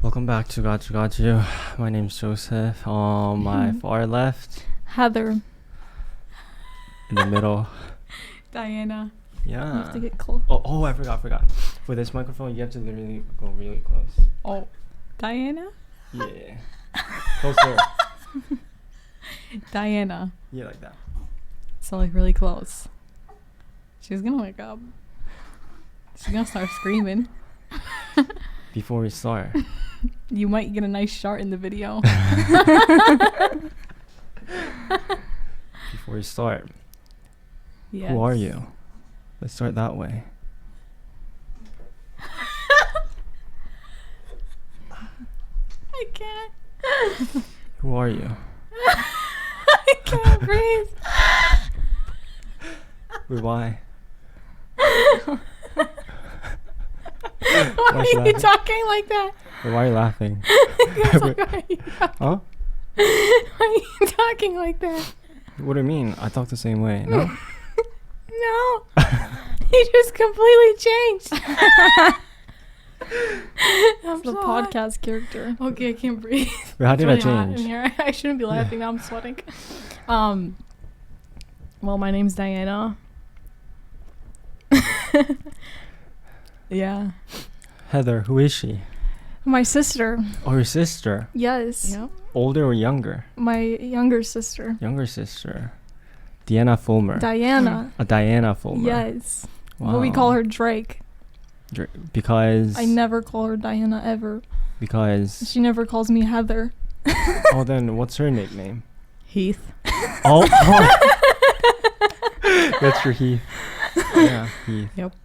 Welcome back to Gotchu Gotchu. My name's Joseph. On my far left, Heather. in the middle, Diana. You yeah. have to get close. Oh, I forgot. For this microphone, you have to literally go really close. Oh, Diana? Yeah. Closer. Diana. Yeah, like that. So like really close. She's gonna wake up. She's gonna start screaming. Before we start. You might get a nice shot in the video. Before we start. Yes. Who are you? Let's start that way. I can't. Who are you? I can't breathe. Wait, why? Why are you talking like that? Wait, why are you laughing? Huh? Why are you talking like that? What do you mean? I talk the same way. No? No. You just completely changed. I'm the podcast character. Okay, I can't breathe. Wait, how did I It's really hot in change? here. I shouldn't be laughing. Now I'm sweating. Well, my name's Diana. Yeah. Heather, who is she? My sister. Oh, your sister. Yes. Yep. Older or younger? My younger sister. Younger sister. Diana Fullmer. Diana. Diana Fullmer. Yes. Wow. But we call her Drake. Because. I never call her Diana ever. Because. She never calls me Heather. Oh, then what's her nickname? Heath. Oh. That's your Heath. Yeah, Heath. Yep.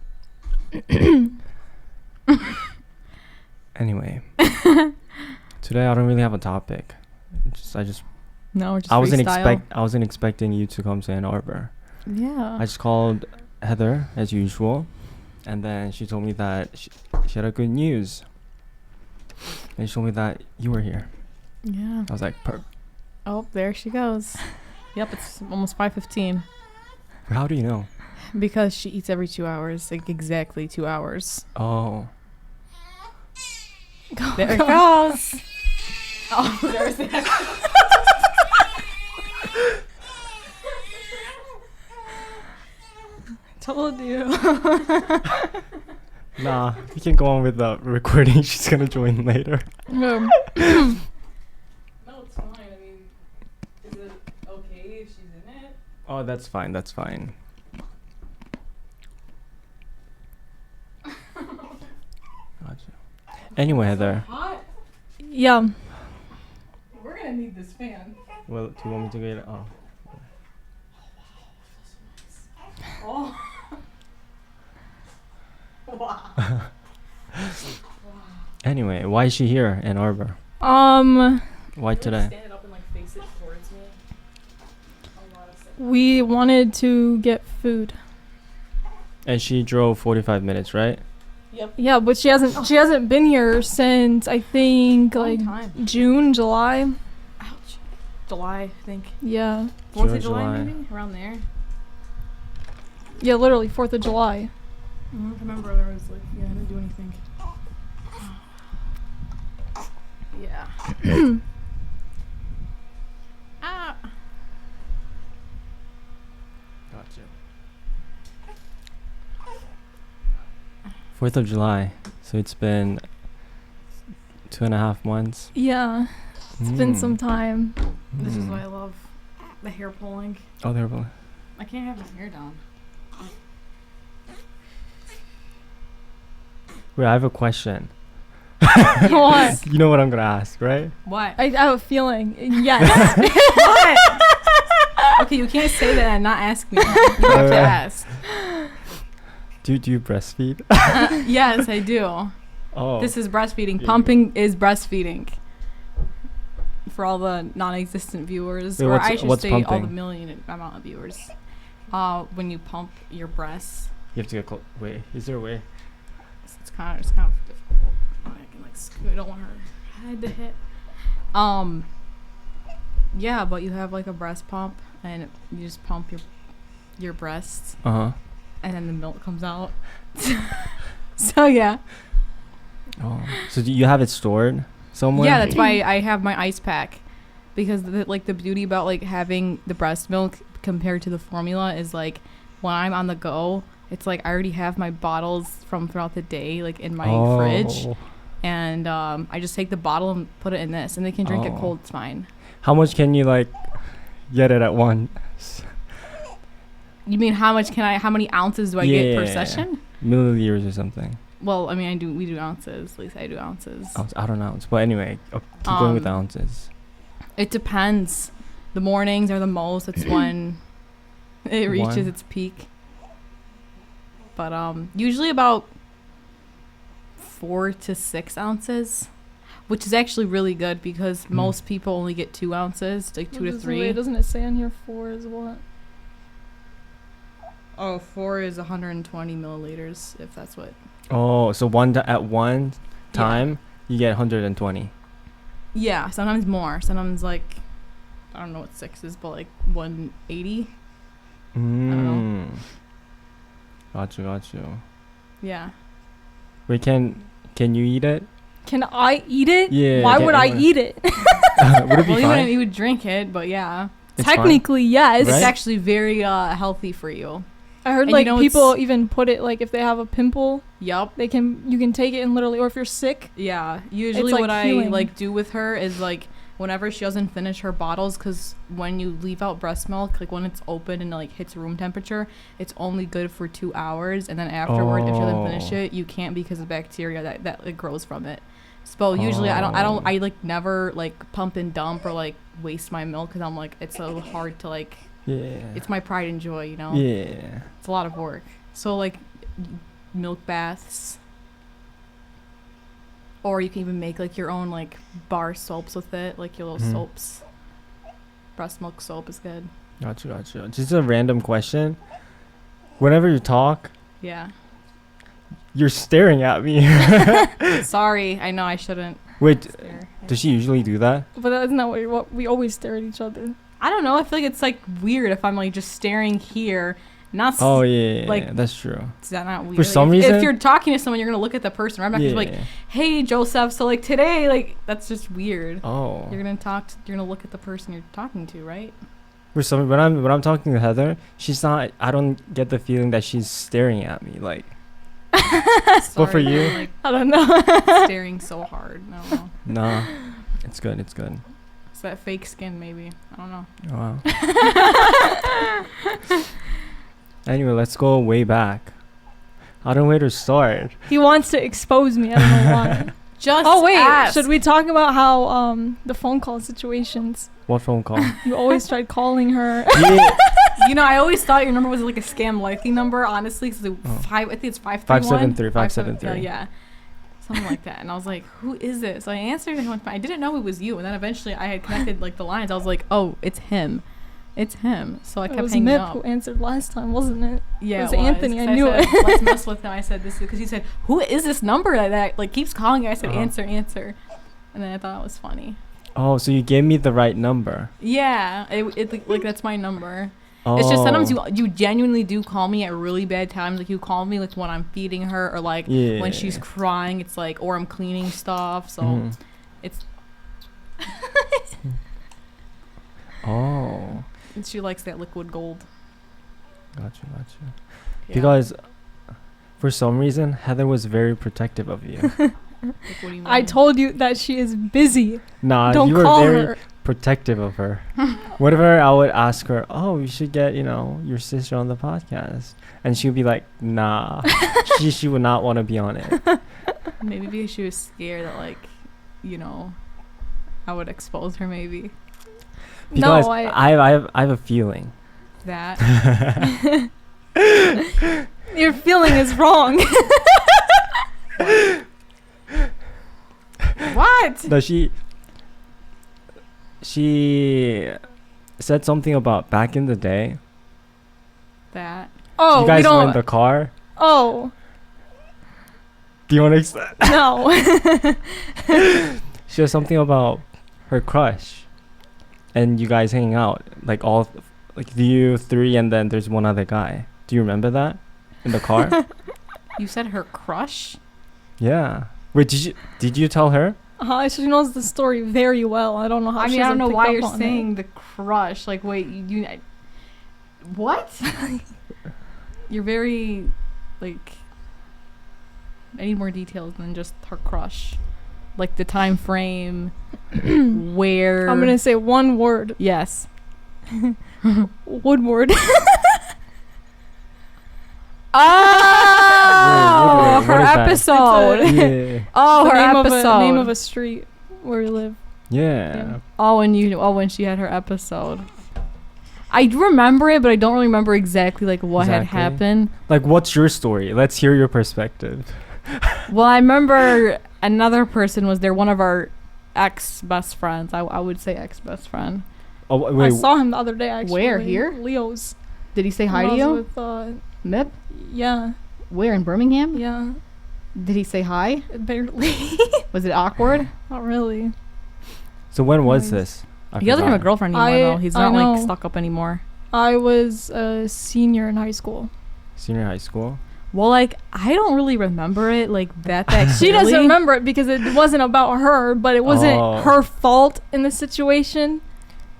Anyway. Today I don't really have a topic. No, we're just I freestyle. wasn't expecting you to come to Ann Arbor. Yeah. I just called Heather as usual, and then she told me that she had a good news. And she told me that you were here. Yeah. I was like, Oh, there she goes. Yep, it's almost 5:15. how do you know? Because she eats every 2 hours, like exactly 2 hours. Oh. There it goes. Oh, there's that. Told you. Nah, we can go on with the recording. She's gonna join later. No, it's fine. I mean, is it okay if she's in it? Oh, that's fine. Gotcha. Anyway, Heather. Hot? Yeah. We're gonna need this fan. Well, do you want me to get it? Oh. Oh. Wow. Anyway, why is she here in Arbor? Why today? Stand up and like face it towards me. We wanted to get food. And she drove 45 minutes, right? Yep. Yeah, but she hasn't been here since I think like June, July. Ouch. July, I think. Yeah. 4th of July, maybe around there. Yeah, literally 4th of July. I don't remember whether I was like, I didn't do anything. Yeah. Ah. Gotcha. 4th of July. So it's been 2.5 months. Yeah. It's been some time. This is why I love the hair pulling. Oh, they're both. I can't have my hair down. Wait, I have a question. What? You know what I'm gonna ask, right? What? I have a feeling. Yes. What? Okay, you can't say that and not ask me. You have to ask. Do you breastfeed? Yes, I do. Oh. This is breastfeeding. Yeah, Pumping is breastfeeding. For all the non-existent viewers, Wait, or I should what's say all the pumping? million amount of viewers. When you pump your breasts, You have to get close. Wait, is there a way? it's kind of difficult. I can like scoot. I don't want her head to hit. Yeah, but you have like a breast pump, and you just pump your breasts, Uh huh. and then the milk comes out. So yeah. Oh, so do you have it stored? somewhere? Yeah, that's why I have my ice pack, because the beauty about like having the breast milk compared to the formula is like when I'm on the go, it's like I already have my bottles from throughout the day like in my fridge, and I just take the bottle and put it in this, and they can drink it cold. It's fine. How much can you like get it at once? You mean how many ounces do I get per session? Milliliters or something. Well, I mean, we do ounces. At least I do ounces. I don't know. But anyway, keep going with the ounces. It depends. The mornings are the most. It's when it reaches its peak. But usually about 4 to 6 ounces, which is actually really good because most people only get 2 ounces, like 2 to 3. Wait, doesn't it say on here 4 is what? Oh, 4 is 120 milliliters, if that's what. Oh, so at one time you get 120. Yeah, sometimes more. Sometimes like I don't know what 6 is, but like 180. I don't know. Gotchu. Yeah. Wait, can you eat it? Can I eat it? Yeah. Why would I eat it? Would it be fine? You would drink it, but yeah. Technically, yes. It's actually very healthy for you. I heard And like people even put it like if they have a pimple, Yup. you can take it and literally, or if you're sick. Yeah. Usually like what healing. I like do with her is like whenever she doesn't finish her bottles, because when you leave out breast milk, like when it's open and like hits room temperature, it's only good for 2 hours, and then afterward if she doesn't finish it, you can't because of bacteria that like, grows from it. So usually I like never like pump and dump or like waste my milk because I'm like it's so hard to like. Yeah. It's my pride and joy, you know? Yeah. It's a lot of work. So, like, milk baths. Or you can even make, like, your own, like, bar soaps with it. Like, your little soaps. Breast milk soap is good. Gotcha. Just a random question. Whenever you talk... Yeah. You're staring at me. Sorry. I know I shouldn't. Wait, does she usually do that? But isn't that what we always stare at each other? I don't know. I feel like it's like weird if I'm like just staring here. Not yeah, like that's true. Is that not weird? For some reason, if you're talking to someone, you're gonna look at the person. Right? I'm not gonna be like, "Hey, Joseph." So like today, like that's just weird. Oh. You're gonna you're gonna look at the person you're talking to, right? For some, when I'm talking to Heather, she's not. I don't get the feeling that she's staring at me. Like. But for you, like, I don't know. staring so hard. No. Nah, it's good. It's that fake skin maybe. I don't know. Wow. Anyway, let's go way back. I don't know where to start. He wants to expose me. I don't know why. Just wait, ask. should we talk about how the phone call situations? What phone call? You always tried calling her. Yeah. You know, I always thought your number was like a scam likely number, honestly, because I think it's 531. 573. Yeah. Something like that. And I was like, who is this? So I answered and I didn't know it was you. And then eventually I had connected like the lines. I was like, oh, it's him. So I kept hanging up. It was Mip who answered last time, wasn't it? Yeah, it was Anthony. I knew it. Let's mess with him. I said this because he said, who is this number that like keeps calling? I said, answer. And then I thought it was funny. Oh, so you gave me the right number. Yeah, it like that's my number. Oh. It's just sometimes you genuinely do call me at really bad times. Like you call me like when I'm feeding her or like when she's crying. It's like or I'm cleaning stuff. So it's. Oh. And she likes that liquid gold. Gotcha. Yeah. Because for some reason Heather was very protective of you. Like, what do you mean? I told you that she is busy. Nah, Don't you were call very her. protective of her. Whatever, I would ask her, oh, you should get, your sister on the podcast. And she would be like, nah. she would not want to be on it. Maybe because she was scared that like, I would expose her maybe. Because no, I have a feeling. That. Your feeling is wrong. What? No, she said something about back in the day. That. Oh, you guys we don't. were in the car. Oh. Do you want to explain? No. She said something about her crush, and you guys hanging out like you three, and then there's one other guy. Do you remember that in the car? You said her crush? Yeah. Wait, did you tell her? She knows the story very well. I don't know how. I she mean, I don't know hasn't why picked you're up on saying it. the crush. Like, wait, what? You're very, like, I need more details than just her crush. Like, the time frame, where. I'm gonna say one word. Yes. Woodward. Oh, Woodward, her what is that? episode. Yeah. Oh, her episode. Name of a street where we live. Yeah. Oh, when she had her episode. I remember it, but I don't really remember exactly like what had happened. Like, what's your story? Let's hear your perspective. Well, I remember another person was there, one of our ex-best friends. I would say ex-best friend. Oh, I wait. saw him the other day, actually. Where? Here? Leo's. Did he say hi When to I you? was with, MIP? yeah. Where, in Birmingham? Yeah. Did he say hi? Barely. Was it awkward? Not really. So when was Nice. this? I He doesn't have a forgot. girlfriend anymore, though. He's I not, like, know. stuck up anymore. I was a senior in high school. Senior high school. Well, like, I don't really remember it, like, that She doesn't clearly. remember it because it wasn't about her, but it wasn't Oh. her fault in the situation.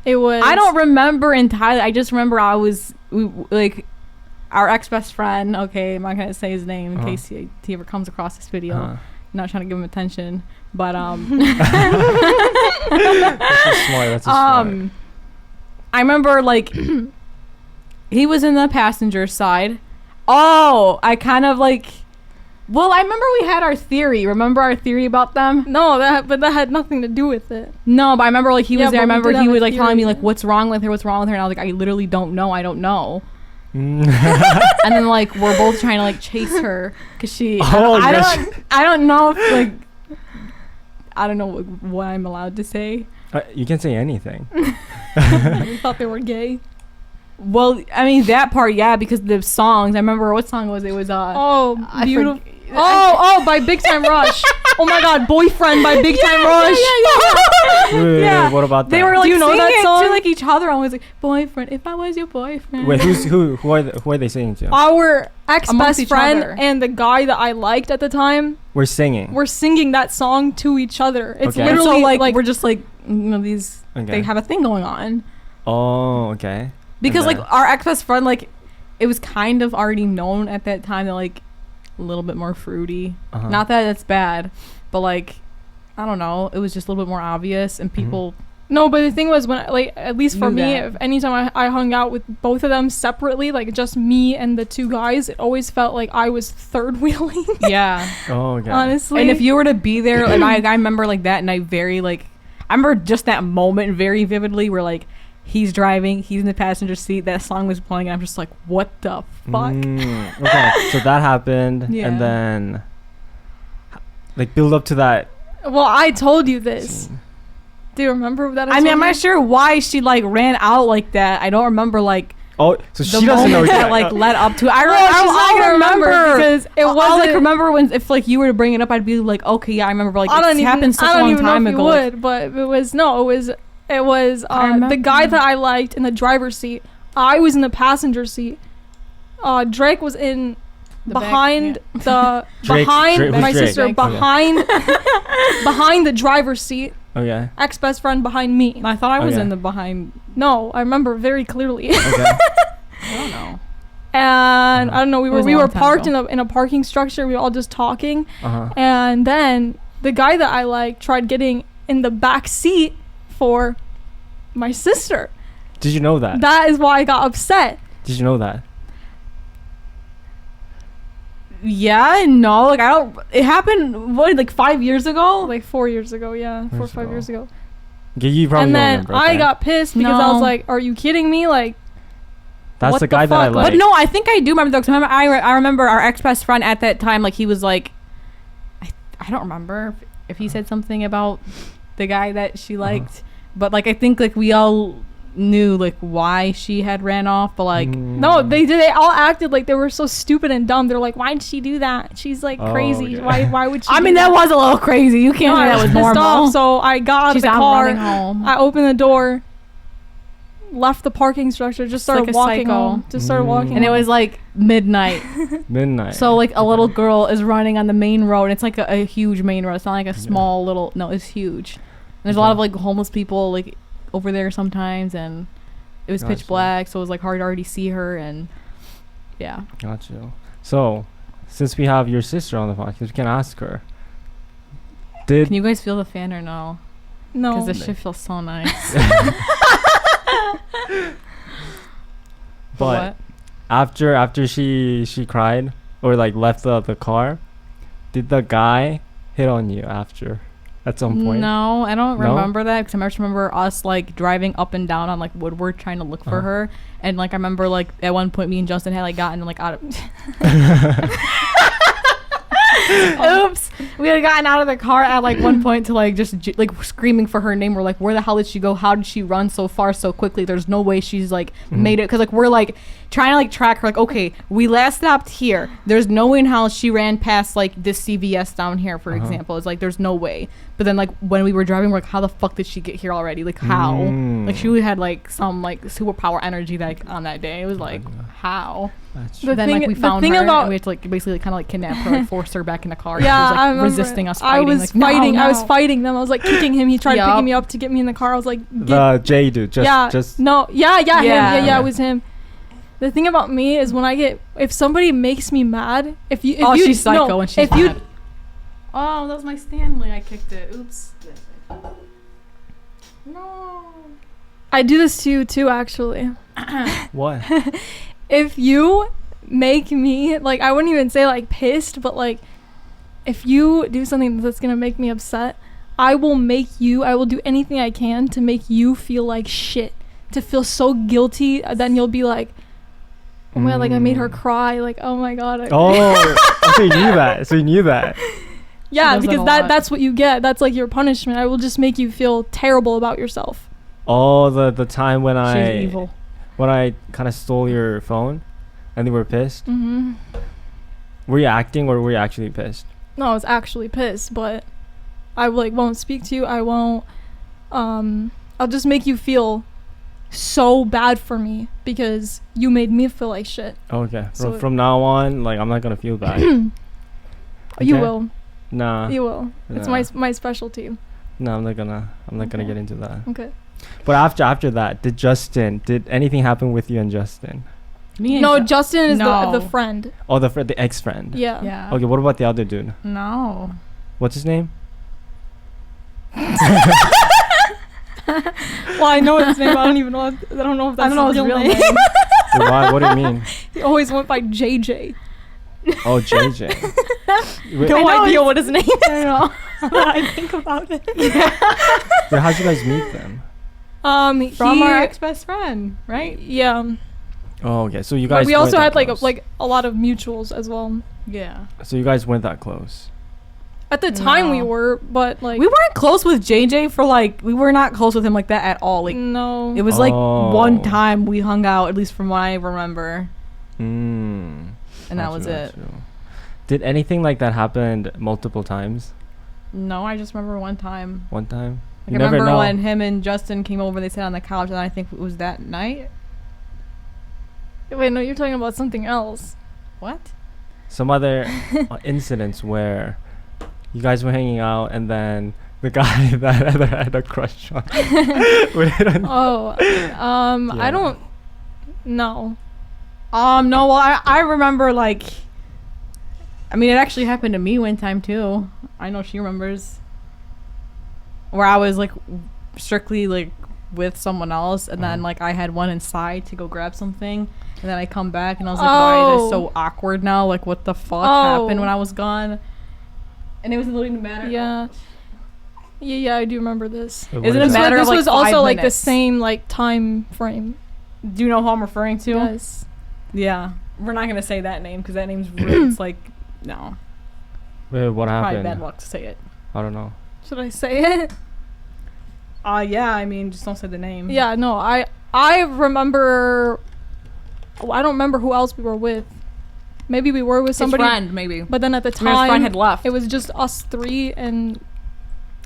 It was. I don't remember entirely. I just remember like, our ex-best friend, okay, I'm not going to say his name in Uh-huh. case he ever comes across this video. Uh-huh. Not trying to give him attention, but, That's just smart. That's just smart. I remember, like, he was in the passenger side. Oh, I kind of, like, well, I remember we had our theory. Remember our theory about them? No, but that had nothing to do with it. No, but I remember, like, he was Yeah, there. I but we remember did he have was, a like, telling me, theory. like, what's wrong with her? And I was like, I literally don't know. I don't know. Mm. And then, like, we're both trying to, like, chase her because she. Oh, I gosh. don't know if, like, I don't know what I'm allowed to say. You can say anything. We thought they were gay. Well, I mean that part, yeah, because the songs. I remember what song it was. It was Oh, I beautiful. forg- Oh, by Big Time Rush. Oh my God, Boyfriend by Big Time Rush. Wait, Yeah. what about that? They were like Do you know singing that it song? to like each other. I was like, boyfriend, if I was your boyfriend. Wait, who are they singing to? Our ex Amongst best each friend other. and the guy that I liked at the time We're singing. were singing that song to each other. It's Okay. And literally so like, like we're just like, these. Okay. They have a thing going on Oh, okay. because And like our ex best friend, like it was kind of already known at that time that like a little bit more fruity. Uh-huh. Not that it's bad, but like I don't know, it was just a little bit more obvious and people. no, but the thing was when like at least for Knew me, that. if anytime I hung out with both of them separately, like just me and the two guys, it always felt like I was third wheeling. Yeah. Oh, okay. Honestly, And if you were to be there, and I remember like that, and I remember just that moment very vividly where like he's driving, he's in the passenger seat, that song was playing, and I'm just like, what the fuck? Okay, so that happened, Yeah. and then like build up to that. well, I told you this. scene. Do you remember that? I mean, I'm told you? not sure why she like ran out like that. I don't remember like Oh, so the she doesn't know moment that yet. like led up to it. I Well, she's not gonna remember because it I'll like wasn't. remember when if like you were to bring it up, I'd be like, okay, yeah, I remember like I don't it's even. happened such I a don't long even know time if you ago. Like, would, but it was I the remember. guy that I liked in the driver's seat. I was in the passenger seat. Drake was in The back, behind the Drake- behind Drake- who's my Drake? sister Okay. behind behind the driver's seat. Okay. Ex best friend behind me. I thought I was Okay. in the behind. No, I remember very clearly. Okay. I don't know. And I don't know. It was a We long were time parked ago. in a parking structure. We were all just talking. Uh-huh. And then the guy that I liked tried getting in the back seat for my sister. Did you know that? That is why I got upset. Did you know that? Yeah, no, like I don't. It happened what like 5 years ago. Like 4 years ago, yeah. 4 or Years 5 ago. years ago. Okay, you probably And don't then remember. I okay. got pissed because I No. was like, are you kidding me? Like, That's what the the guy that I fuck? like. But no, I think I do remember though. Cause I remember our ex best friend at that time. Like he was like, I don't remember if he said something about the guy that she liked, but like I think like we all knew like why she had ran off. But like no, they did. They all acted like they were so stupid and dumb. They're like, why'd she do that? She's like Oh, crazy. okay. Why would she? I do mean that was a little crazy. You can't No, say I that was was pissed normal. off, so I got out She's of the out car. running home. I opened the door. left the parking structure, just started like a walking psycho. home. Just started walking And it home. was like midnight. Midnight. So like a little girl is running on the main road. It's like a huge main road. It's not like a small little. No, it's huge. And there's a lot of like homeless people like over there sometimes, and it was pitch black, so it was like hard to already see her. And yeah. Got you. So, since we have your sister on the podcast, we can ask her. Can you guys feel the fan or no? No. Because this shit feels so nice. But after she cried or like left the car, did the guy hit on you after at some point? No, I don't No? remember that, because I just remember us like driving up and down on like Woodward trying to look for her, and like I remember like at one point me and Justin had like gotten like out of oops, we had gotten out of the car at like one point to like just like screaming for her name. We're like, where the hell did she go? How did she run so far so quickly? There's no way she's like made it, because like we're like trying to like track her, like, okay, we last stopped here, there's no way in hell she ran past like this CVS down here, for example. It's like there's no way. But then like when we were driving, we're like, how the fuck did she get here already? Like how? Like she had like some like superpower energy like on that day. It was like how? The Then thing, like we the found thing her about and we had to like basically kind of like kidnap her, like force her back in the car. Yeah, she was, I like, remember resisting us I fighting. was like, fighting. No, I was no. fighting them. I was like kicking him. He tried picking me up to get me in the car. I was like, the J dude. Just him. Yeah. It was him. The thing about me is when I get, if somebody makes me mad, if you she's psycho and she's if you mad. Oh, that was my Stanley. I kicked it. Oops. No. I do this to you too, actually. What? If you make me, like, I wouldn't even say like pissed, but like if you do something that's gonna make me upset, I will do anything I can to make you feel like shit, to feel so guilty. Then you'll be like, oh my god, like I made her cry, like, oh my god. So you knew that. So you knew that. Yeah, She does that because a lot. that's what you get. That's like your punishment. I will just make you feel terrible about yourself. Oh, the time when She's evil. when I kind of stole your phone, and they were pissed. Mm-hmm. Were you acting or were you actually pissed? No, I was actually pissed, but I like won't speak to you. I won't. I'll just make you feel so bad for me because you made me feel like shit. Okay. So From now on, like I'm not gonna feel bad. You Okay? will. Nah. You will. It's Nah. my specialty. No, I'm not gonna Okay. get into that. Okay. But after that, did anything happen with you and Justin? Me and No, Justin is No. the friend. Oh, the ex-friend. Yeah. Yeah. Okay, what about the other dude? No. What's his name? Well, I know his name. I don't even know. I don't know if that's his his real name. name. Why? What do you mean? He always went by JJ. Oh, JJ. Wait, No idea what his name is. I don't know. I think about it. how'd you guys meet them? From our ex-best friend, right? Yeah. Oh, okay. So you But guys. we also weren't had that close. like a lot of mutuals as well. Yeah. So you guys weren't that close. At the time we No. were, but like We weren't close with JJ for like, we were not close with him like that at all. Like, no. it was like Oh. one time we hung out, at least from what I remember. Mm. And that was it. Did anything like that happen multiple times? No, I just remember one time. One time? Like, You I never remember know. when him and Justin came over, they sat on the couch, and I think it was that night. Wait, no, you're talking about something else. What? Some other incidents where you guys were hanging out and then the guy that Heather had a crush on would hit on you. Oh, Yeah. I don't. No. No, well, I remember, like, I mean, it actually happened to me one time, too. I know she remembers. Where I was, like, strictly, like, with someone else, and then, like, I had one inside to go grab something, and then I come back, and I was like, why is this so awkward now? Like, what the fuck happened when I was gone? And it was literally no matter. Yeah. Yeah, I do remember this. What Isn't is it that? matter This of, like, was also 5 like the minutes. same like time frame. Do you know who I'm referring to? Yes. Yeah. We're not going to say that name, because that name's rude. It's like, no. Wait, what Probably happened? bad luck to say it. I don't know. Should I say it? Yeah, I mean, just don't say the name. Yeah, no, I remember. Oh, I don't remember who else we were with. Maybe we were with His somebody. friend, maybe. But then at the I mean, his friend time, had left. it was just us three, and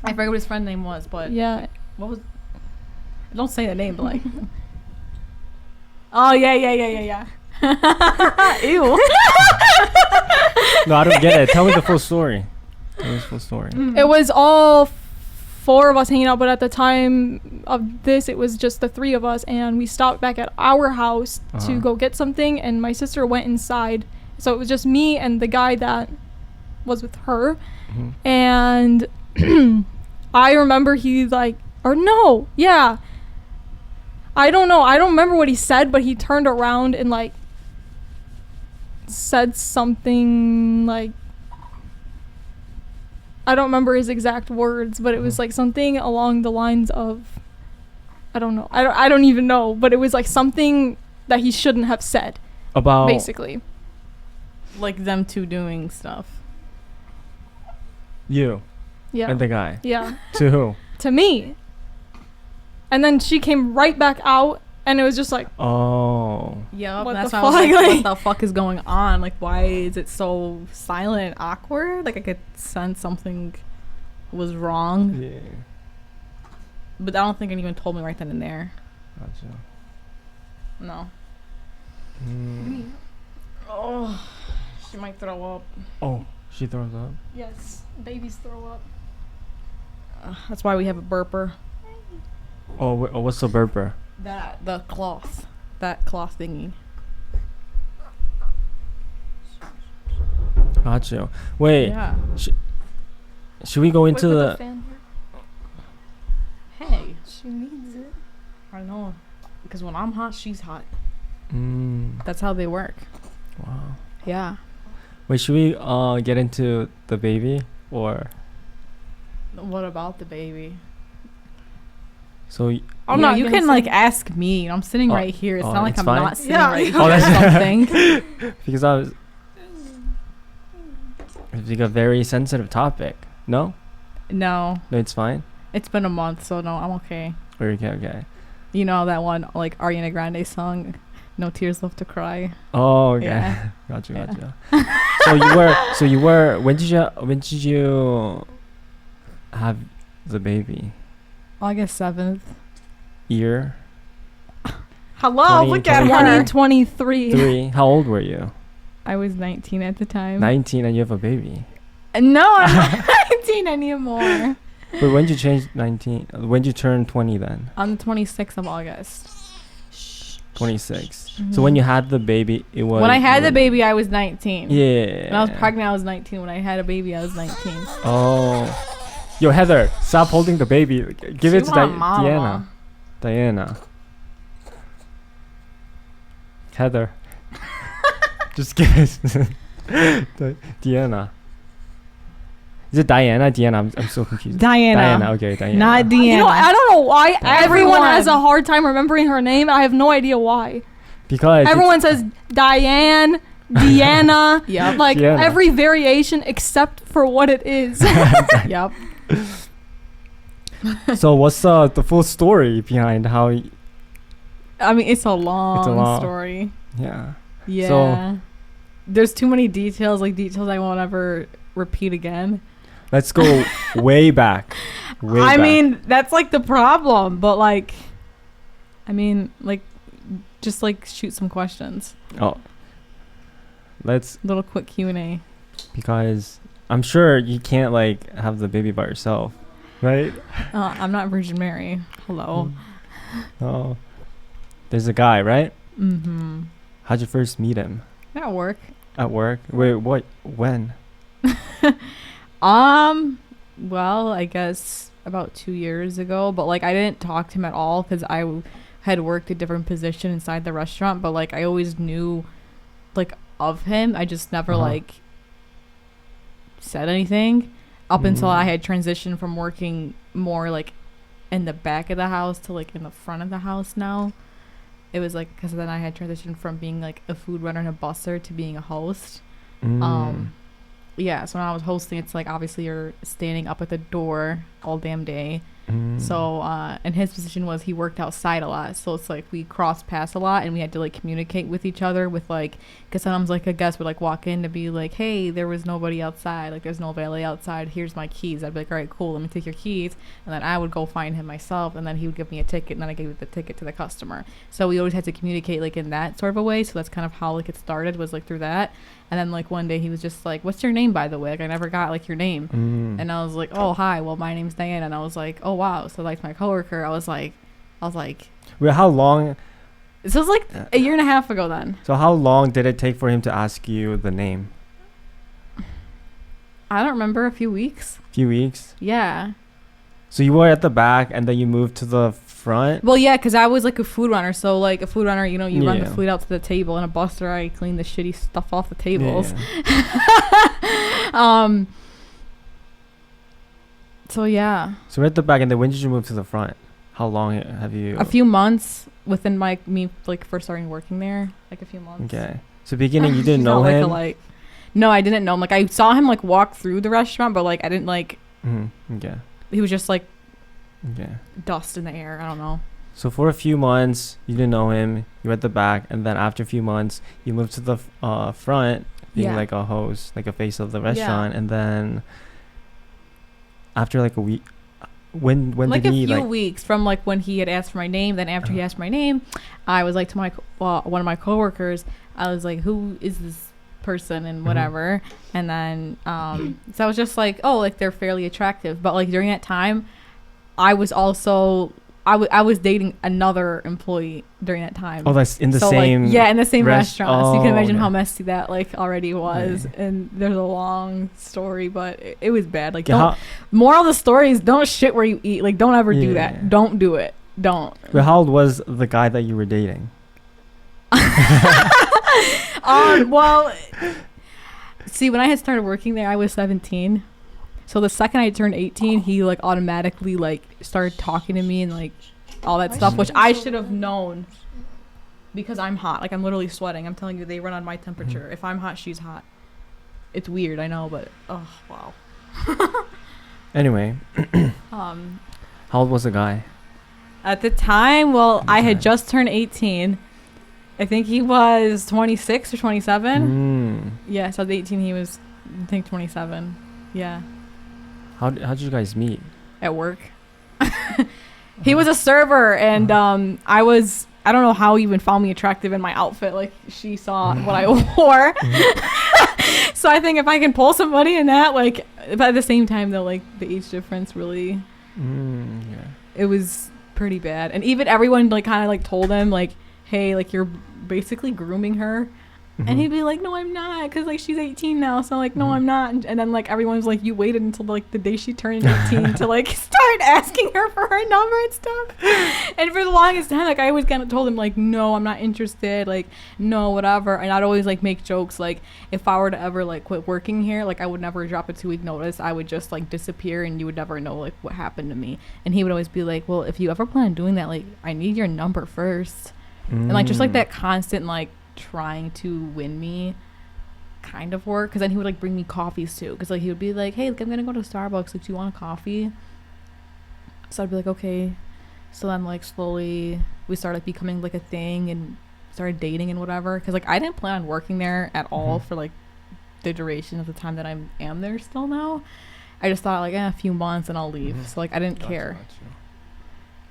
I forget what his friend name was, but yeah, what was? Don't say the name, but like, Oh yeah. Ew. No, I don't get it. Tell me the full story. Tell me the full story. It was all four of us hanging out, but at the time of this, it was just the three of us, and we stopped back at our house to go get something, and my sister went inside. So it was just me and the guy that was with her. And I remember he I don't know. I don't remember what he said, but he turned around and said something I don't remember his exact words, but it was something along the lines of, I don't know. I don't even know, but it was something that he shouldn't have said. About basically. Like them two doing stuff. You. Yeah. And the guy. Yeah. To who? To me. And then she came right back out, and it was just oh. Yep. What That's the why I was like, fuck? what the fuck is going on? Like, why is it so silent, awkward? Like, I could sense something was wrong. Yeah. But I don't think anyone told me right then and there. Gotcha. No. Mm. Oh, she might throw up. Oh, she throws up. yes, babies throw up. That's why we have a burper. Oh, what's the burper? The cloth. That cloth thingy. Gotcha. Wait. Yeah. Should we go into Wait for the? fan here. Hey. She needs it. I know. Because when I'm hot, she's hot. Mm, That's how they work. wow. Yeah. Wait, should we get into the baby or? What about the baby? So I'm Yeah, not you gonna can say- ask me. I'm sitting Oh, right here. It's oh, not like it's I'm fine? not sitting Yeah. right Oh, here or that's- something. because I was. It's like a very sensitive topic. No, No. it's fine. It's been a month, so no, I'm okay. Okay. You know that one, like, Ariana Grande song, No Tears Left to Cry? Oh, okay. Yeah. Gotcha. So you were. When did you have the baby? August 7th. Year? Hello, 20, look at 20. her. 2023. 3. How old were you? I was 19 at the time. 19, and you have a baby. No, I'm not 19 anymore. But when did you change 19? When did you turn 20 then? On the 26th of August. 26. Mhm. So when you had the baby, it was. When I had the baby, I was 19. Yeah. When I was pregnant, I was 19. When I had a baby, I was 19. Oh. Yo, Heather, stop holding the baby. Give it to Mama. Diana. Heather. Just give it. Diana. Is it Diana? I'm so confused. Diana. Okay, Diana. Not Deanna. You know, I don't know why everyone Everyone. has a hard time remembering her name. I have no idea why. Because Everyone says Diane, Deanna, Yep. like Deanna. every variation except for what it is. Yep. So what's the full story behind how? I mean, it's a long, Story. story. Yeah. Yeah. There's too many details, like details I won't ever repeat again. Let's go way back. I mean, that's like the problem, but like, I mean, like, just like shoot some questions. Oh. Let's Little quick Q&A. because I'm sure you can't like have the baby by yourself, right? I'm not Virgin Mary. Hello. Oh. There's a guy, right? Mm-hmm. How'd you first meet him? At work. At work? Wait, what? When? Well, I guess about 2 years ago, but like I didn't talk to him at all because I had worked a different position inside the restaurant, but like I always knew like of him. I just never like said anything up until I had transitioned from working more like in the back of the house to like in the front of the house now. It was like because then I had transitioned from being like a food runner and a busser to being a host. Yeah, so when I was hosting, it's like obviously you're standing up at the door all damn day. So and his position was he worked outside a lot, so it's like we crossed paths a lot, and we had to like communicate with each other with like, because sometimes like a guest would like walk in to be like, hey, there was nobody outside, like there's no valet outside, here's my keys. I'd be like, all right, cool, let me take your keys, and then I would go find him myself, and then he would give me a ticket, and then I gave the ticket to the customer. So we always had to communicate like in that sort of a way. So that's kind of how like it started, was like through that. And then like one day he was just like, what's your name, by the way? Like I never got like your name. And I was like, oh, hi, well my name's Diana. And I was like, oh wow, so like my coworker. I was like Wait, how long? this was like a year and a half ago then. So how long did it take for him to ask you the name? I don't remember, a few weeks. Few weeks. Yeah. So you were at the back, and then you moved to the front. Well, yeah, because I was like a food runner. So like a food runner, you know, you run the Yeah. food out to the table, and a buster, I clean the shitty stuff off the tables. Yeah. So yeah, So we're at the back, and then when did you move to the front? How long have you? a few months within me like first starting working there, like a few months. Okay. So beginning, you didn't He's know not, him. Like, no, I didn't know him. Like I saw him like walk through the restaurant, but like I didn't like. Okay. He was just like Okay. dust in the air. I don't know. So for a few months, you didn't know him. You were at the back, and then after a few months, you moved to the front, being Yeah. like a host, like a face of the restaurant, and then after like a week, when Like did a he few like? weeks from like when he had asked for my name. Then after he asked my name, I was like to my one of my coworkers, I was like, who is this person and whatever. And then so I was just like, oh, like they're fairly attractive. But like during that time, I was also I was dating another employee during that time. Oh, that's in the So, same. like, yeah, in the same restaurant. So you can imagine okay. how messy that like already was. Yeah. And there's a long story, but it was bad. Like, Yeah, don't, moral of the story is don't shit where you eat. Like, don't ever do Yeah. that. Don't do it. Don't. But how old was the guy that you were dating? Well, see, when I had started working there, I was 17. So the second I turned 18, he like automatically like started talking to me and like all that stuff, which I should have known because I'm hot. Like I'm literally sweating. I'm telling you, they run on my temperature. If I'm hot, she's hot. It's weird, I know, but oh wow. Anyway, How old was the guy? At the time, well, I had Okay. just turned 18. I think he was 26 or 27. Yeah, so I was 18. He was, I think, 27. Yeah. How did you guys meet? At work. He was a server, and I don't know how he even found me attractive in my outfit. Like, she saw what I wore. So I think if I can pull somebody in that, like, but at the same time, though, like, the age difference really, Yeah. it was pretty bad. And even everyone, like, kind of, like, told him, like, hey, like, you're basically grooming her. And he'd be like, no, I'm not, because, like, she's 18 now. So, like, no, I'm not. And then, like, everyone's like, you waited until, like, the day she turned 18 to, like, start asking her for her number and stuff. And for the longest time, like, I always kind of told him, like, no, I'm not interested. Like, no, whatever. And I'd always, like, make jokes. Like, if I were to ever, like, quit working here, like, I would never drop a 2-week notice. I would just, like, disappear, and you would never know, like, what happened to me. And he would always be like, well, if you ever plan on doing that, like, I need your number first. And, like, just, like, that constant, like, trying to win me kind of work, because then he would like bring me coffees too, because like he would be like, hey, look, I'm gonna go to Starbucks, like, do you want a coffee? So I'd be like, okay. So then like slowly we started like becoming like a thing and started dating and whatever, because like I didn't plan on working there at all for like the duration of the time that I am there still now. I just thought like a few months and I'll leave. So like I didn't care.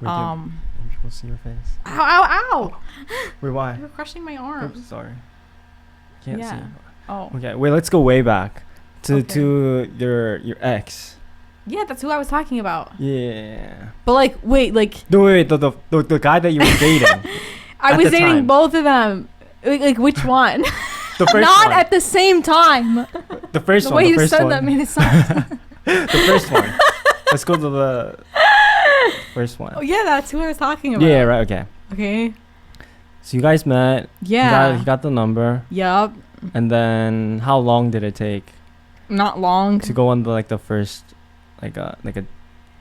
People see your face. Ow, ow, ow. Wait, why? You're crushing my arm. Oops, sorry. Can't Yeah. see. Oh Okay, wait. Let's go way back to Okay. your ex. yeah, that's who I was talking about. Yeah. But like, wait, like No, wait. The guy that you were dating. I At was the dating time. both of them. Like which one? The first Not one. at the same time. The first The one. way The you first said one. that made it sound. The first one. Let's go to the first one. Oh yeah, that's who I was talking about. Yeah. Right. Okay. Okay. So you guys met. Yeah. You got the number, Yup. and then how long did it take Not long. to go on the first like a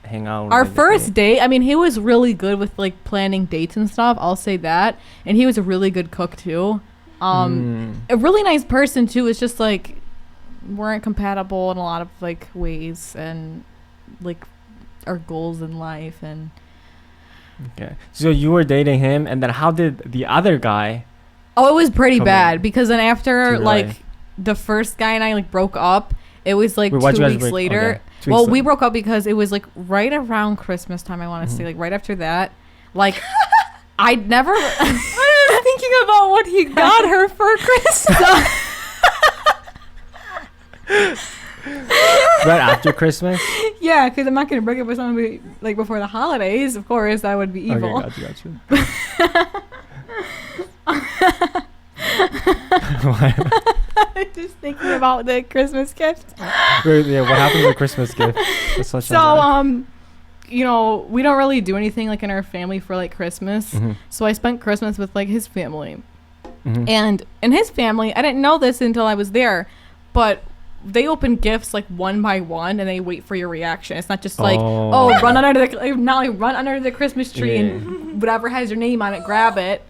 hangout? Our like, a first date? date, I mean, he was really good with like planning dates and stuff. I'll say that, and he was a really good cook too. A really nice person too. It's just like weren't compatible in a lot of like ways, and like our goals in life. And Okay. So you were dating him, and then how did the other guy? it was pretty Come bad in because then after to your like life? the first guy and I like broke up, it was like Wait, why'd 2 you guys weeks break- later. okay, 2 Well, weeks we later. broke up because it was like right around Christmas time. I want to say Mhm. like right after that. Like I'd never. I was thinking about what he got her for Christmas. Right after Christmas. Yeah, because I'm not gonna break up with somebody like before the holidays. Of course, that would be evil. Okay, got you. Why- Just thinking about the Christmas gift. Wait, yeah, what happened to the Christmas gift? Let's touch So on you know, we don't really do anything like in our family for like Christmas. that. So I spent Christmas with like his family. Mhm. And in his family, I didn't know this until I was there, but they open gifts like one by one and they wait for your reaction. It's not just like, run under the not like run under the Christmas tree and whatever has your name on it, grab it.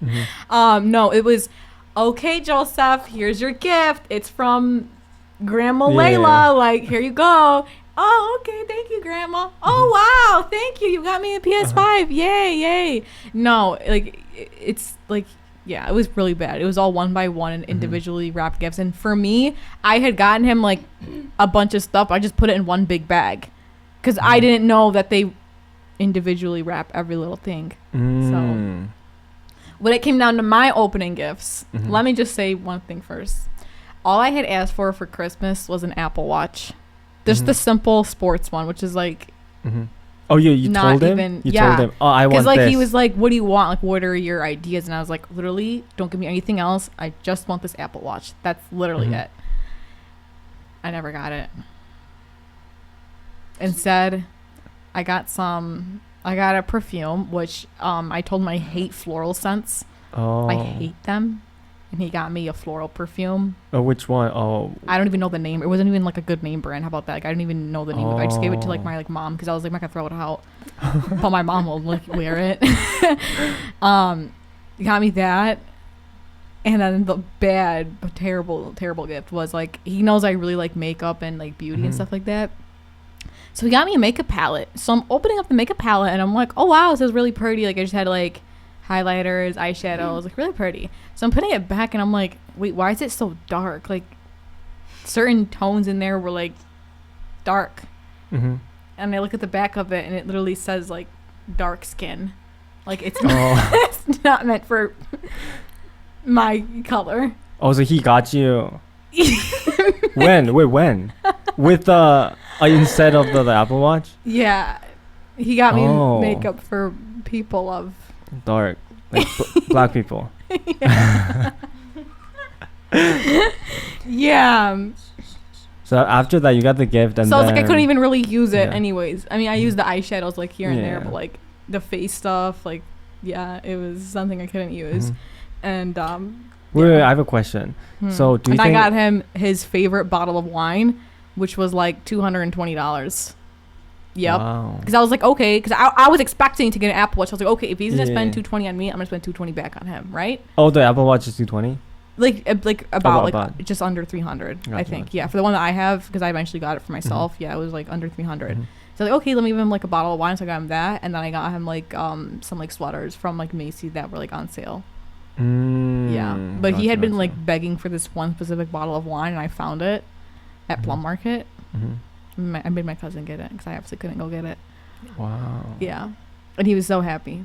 Mhm. No, it was okay, Joseph, here's your gift. It's from Grandma Yeah. Layla. Like, here you go. Oh, okay, thank you, Grandma. Oh, wow, thank you. You got me a PS5. Yay, yay. No, like it's like yeah, it was really bad. It was all one by one and individually wrapped gifts. And for me, I had gotten him like a bunch of stuff. I just put it in one big bag because I didn't know that they individually wrap every little thing. Mm. When it came down to my opening gifts, Mhm. let me just say one thing first. All I had asked for Christmas was an Apple Watch. Just the Mhm. simple sports one, which is like, Mhm. Oh, you Not told him? even- You yeah. told him, oh, I want because like this. he was like, what do you want? Like, what are your ideas? And I was like, literally, don't give me anything else. I just want this Apple Watch. That's literally Mhm. it. I never got it. Instead, I got a perfume, which I told him I hate floral scents. Oh. I hate them. And he got me a floral perfume. Oh, which one? Oh. I don't even know the name. It wasn't even like a good name brand. How about that? Like, I didn't even know the name of it. I just gave it to like my like mom because I was like, I'm not gonna throw it out. But my mom will like wear it. He got me that. And then the bad, but terrible gift was like he knows I really like makeup and like beauty and Mhm. stuff like that. So he got me a makeup palette. So I'm opening up the makeup palette and I'm like, oh wow, this is really pretty. Like I just had like highlighters, eyeshadows, like really pretty. So I'm putting it back and I'm like, wait, why is it so dark? Like certain tones in there were like dark. Mm-hmm. And I look at the back of it and it literally says like dark skin. Like it's Oh. it's not meant for my color. Oh, so he got you. When? Wait, when? With instead of the Apple Watch? Yeah. He got me Oh. makeup for people of Dark. Like black people. yeah. So after that, you got the gift, and So I was like, I then- couldn't even really use it Yeah. anyways. I mean, I used the eyeshadows like here and there, Yeah. but like the face stuff, like yeah, it was something I couldn't use. Mhm. And Wait, I have a question. So do you and think? I got him his favorite bottle of wine, which was like $220. Yep. Wow. Because I was like, okay, because I was expecting to get an Apple Watch. I was like, okay, if he's gonna Yeah. spend $220 on me, I'm gonna spend $220 back on him, right? Oh, the Apple Watch is 220. Like about about. just under 300, I Gotcha, think. gotcha. Yeah, for the one that I have, because I eventually got it for myself. Yeah, it was like under 300. Mhm. So like, okay, let me give him like a bottle of wine. So I got him that, and then I got him like some like sweaters from like Macy's that were like on sale. Yeah, but he had been like begging for this one specific bottle of wine, and I found it at Plum Market. Mm-hmm. I made my cousin get it because I obviously couldn't go get it. Wow. Yeah, and he was so happy.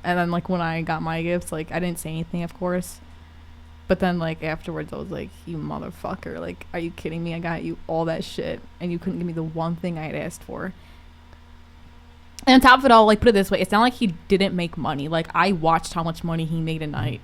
And then like when I got my gifts, like I didn't say anything, of course. But then like afterwards, I was like, "You motherfucker! Like, are you kidding me? I got you all that shit, and you couldn't give me the one thing I had asked for." And on top of it all, like put it this way, it's not like he didn't make money. Like I watched how much money he made a night.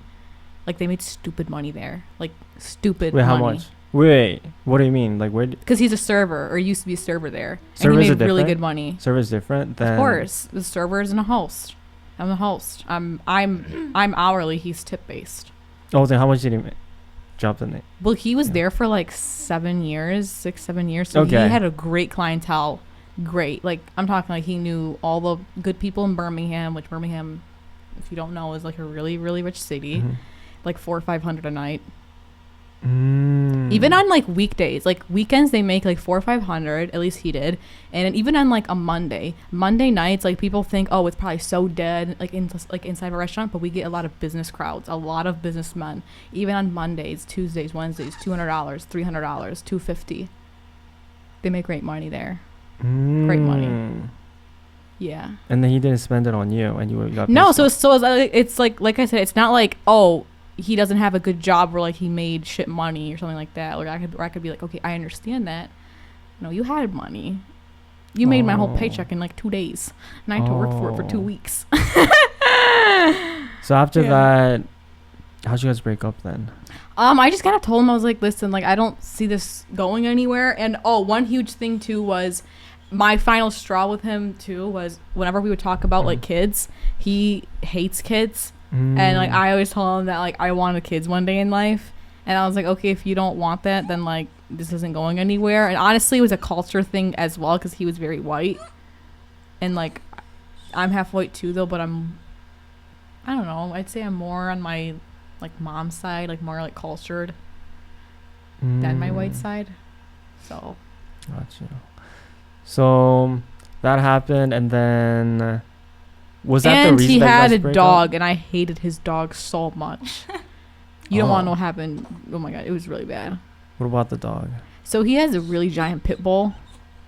Like they made stupid money there, like stupid. Wait, money. how much? Wait, what do you mean? Like where? Because he's a server, or used to be a server there, Servers and he are made really different? good money. Server's different than. Of course, the server is and a host. I'm the host. I'm hourly. He's tip based. Oh, then how much did he drop in it? Well, he was Yeah. there for like 7 years, 6-7 years. So Okay. he had a great clientele. Great. Like I'm talking like he knew all the good people in Birmingham, which Birmingham, if you don't know, is like a really, really rich city. Mhm. Like 400 or 500 a night. Even on like weekdays, like weekends, they make like 400 or 500. At least he did. And then even on like a Monday nights, like people think, oh, it's probably so dead, like inside a restaurant. But we get a lot of business crowds, a lot of businessmen. Even on Mondays, Tuesdays, Wednesdays, $200, $300, $250. They make great money there. Great money. Yeah. And then he didn't spend it on you, and you got no. It's like I said, it's not like, oh, he doesn't have a good job where like he made shit money or something like that. Or I could be like, okay, I understand that. No, you had money. You made my whole paycheck in like 2 days, and I had to work for it for 2 weeks. So after that, how'd you guys break up then? I just kind of told him, I was like, listen, like I don't see this going anywhere. And one huge thing too was my final straw with him too was whenever we would talk about like kids, he hates kids. And like I always told him that like I wanted kids one day in life, and I was like, okay, if you don't want that, then like this isn't going anywhere. And honestly, it was a culture thing as well, because he was very white, and like I'm half white too though, but I don't know, I'd say I'm more on my like mom's side, like more like cultured than my white side. So gotcha. So that happened, and then was that the reason he had a break dog up? And I hated his dog so much. You don't want to know what happened. Oh my god, it was really bad. What about the dog? So he has a really giant pit bull.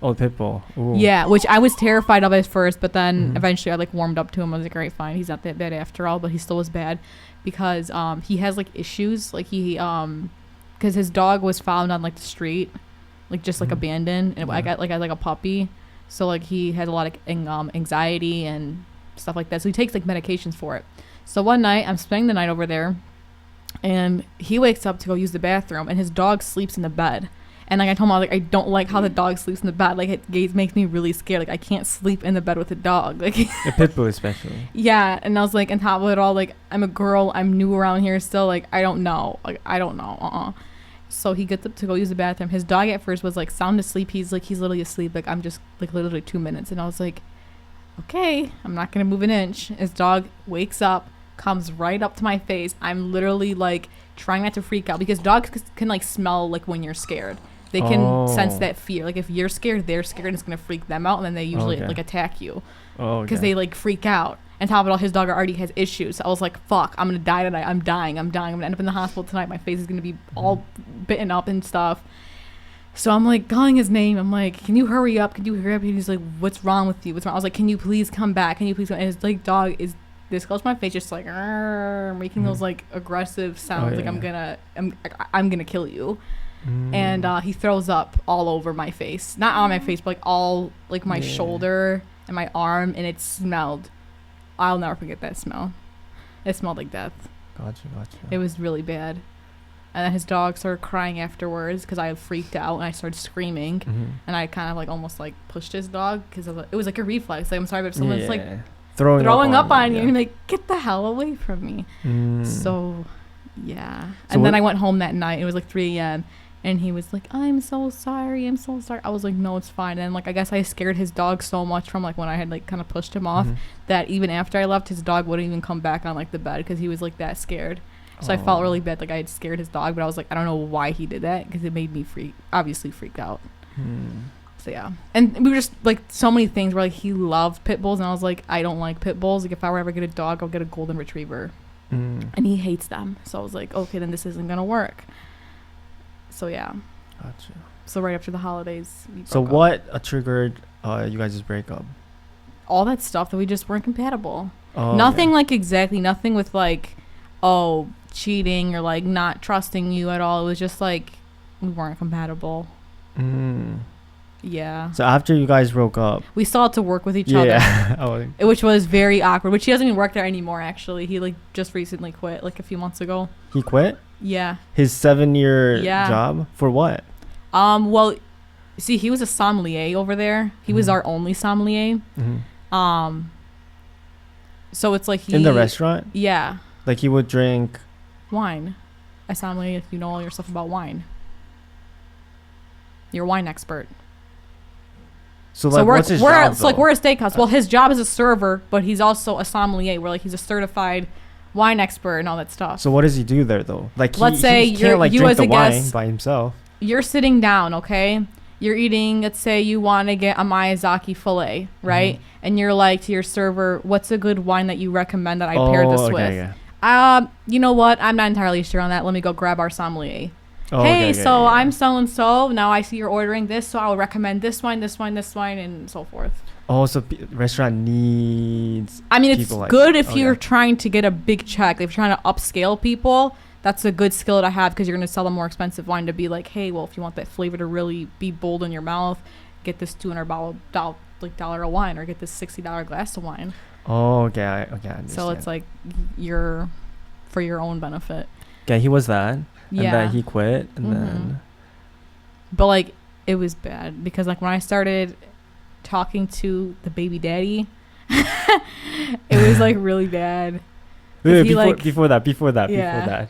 Oh, pit bull. Ooh. Yeah, which I was terrified of at first, but then eventually I like warmed up to him. I was like, all right, fine, he's not that bad after all, but he still was bad because he has like issues, like he because his dog was found on like the street, like just like abandoned, and I got like as like a puppy, so like he had a lot of anxiety and stuff like that, so he takes like medications for it. So one night I'm spending the night over there, and he wakes up to go use the bathroom, and his dog sleeps in the bed. And like I told him, I was like, I don't like how the dog sleeps in the bed. Like it makes me really scared. Like I can't sleep in the bed with a dog. Like a pit bull especially. Yeah, and I was like, on top of it all, like I'm a girl, I'm new around here still. Like I don't know. Like I don't know. So he gets up to go use the bathroom. His dog at first was like sound asleep. He's literally asleep. Like I'm just like literally 2 minutes, and I was like, okay, I'm not gonna move an inch. His dog wakes up, comes right up to my face. I'm literally like trying not to freak out, because dogs can like smell like when you're scared. They can sense that fear. Like if you're scared, they're scared, and it's gonna freak them out, and then they usually like attack you because they like freak out. And top of it all, his dog already has issues. So I was like, fuck, I'm gonna die tonight. I'm dying. I'm gonna end up in the hospital tonight. My face is gonna be all bitten up and stuff. So I'm like calling his name. I'm like, can you hurry up? Can you hurry up? And he's like, what's wrong with you? What's wrong? I was like, can you please come back? Can you please come? And his like dog is this close to my face, just like making those like aggressive sounds. Like I'm gonna kill you. And he throws up all over my face, not on my face, but like all like my shoulder and my arm, and it smelled. I'll never forget that smell. It smelled like death. Gotcha. It was really bad. And then his dog started crying afterwards because I freaked out and I started screaming. And I kind of like almost like pushed his dog because it was like a reflex. Like I'm sorry, but if someone's like throwing up on you, and like get the hell away from me. So yeah. And then I went home that night. It was like 3 a.m. And he was like, I'm so sorry. I was like, no, it's fine. And like I guess I scared his dog so much from like when I had like kind of pushed him off that even after I left, his dog wouldn't even come back on like the bed because he was like that scared. So I felt really bad, like I had scared his dog, but I was like, I don't know why he did that, because it made me obviously freak out. So yeah, and we were just like so many things where like he loved pit bulls, and I was like, I don't like pit bulls. Like if I were ever get a dog, I'll get a golden retriever, and he hates them. So I was like, okay, then this isn't gonna work. So yeah. Gotcha. So right after the holidays. So what triggered you guys' breakup? All that stuff that we just weren't compatible. Nothing like exactly, nothing with like, cheating or like not trusting you at all. It was just like we weren't compatible. Yeah. So after you guys broke up, we still had to work with each other, which was very awkward. Which he doesn't even work there anymore. Actually, he like just recently quit like a few months ago. He quit? Yeah. His 7-year job for what? Well, see, he was a sommelier over there. He was our only sommelier. So it's like in the restaurant. Yeah. Like he would drink wine. A sommelier, if you know all your stuff about wine. You're a wine expert. So like, what's his job? So like we're a steakhouse. Well, his job is a server, but he's also a sommelier. Where like he's a certified wine expert and all that stuff. So what does he do there though? Like Let's say he can't like you drink as the a wine guest- by himself. You're sitting down, okay? You're eating, let's say you want to get a Miyazaki fillet, right? And you're like to your server, what's a good wine that you recommend that I pair this with? You know what? I'm not entirely sure on that. Let me go grab our sommelier. I'm so-and-so. Now I see you're ordering this, so I'll recommend this wine, and so forth. Oh, so restaurant needs. I mean, it's people like good that. if Okay. you're trying to get a big check. If you're trying to upscale people, that's a good skill to have because you're going to sell a more expensive wine to be like, hey, well, if you want that flavor to really be bold in your mouth, get this $200 of wine or get this $60 glass of wine. Oh, okay. I understand. So it's like you're for your own benefit. Okay, he was that. Yeah. And then he quit. And then. But like, it was bad because like when I started talking to the baby daddy, it was like really bad. Wait, He, before that.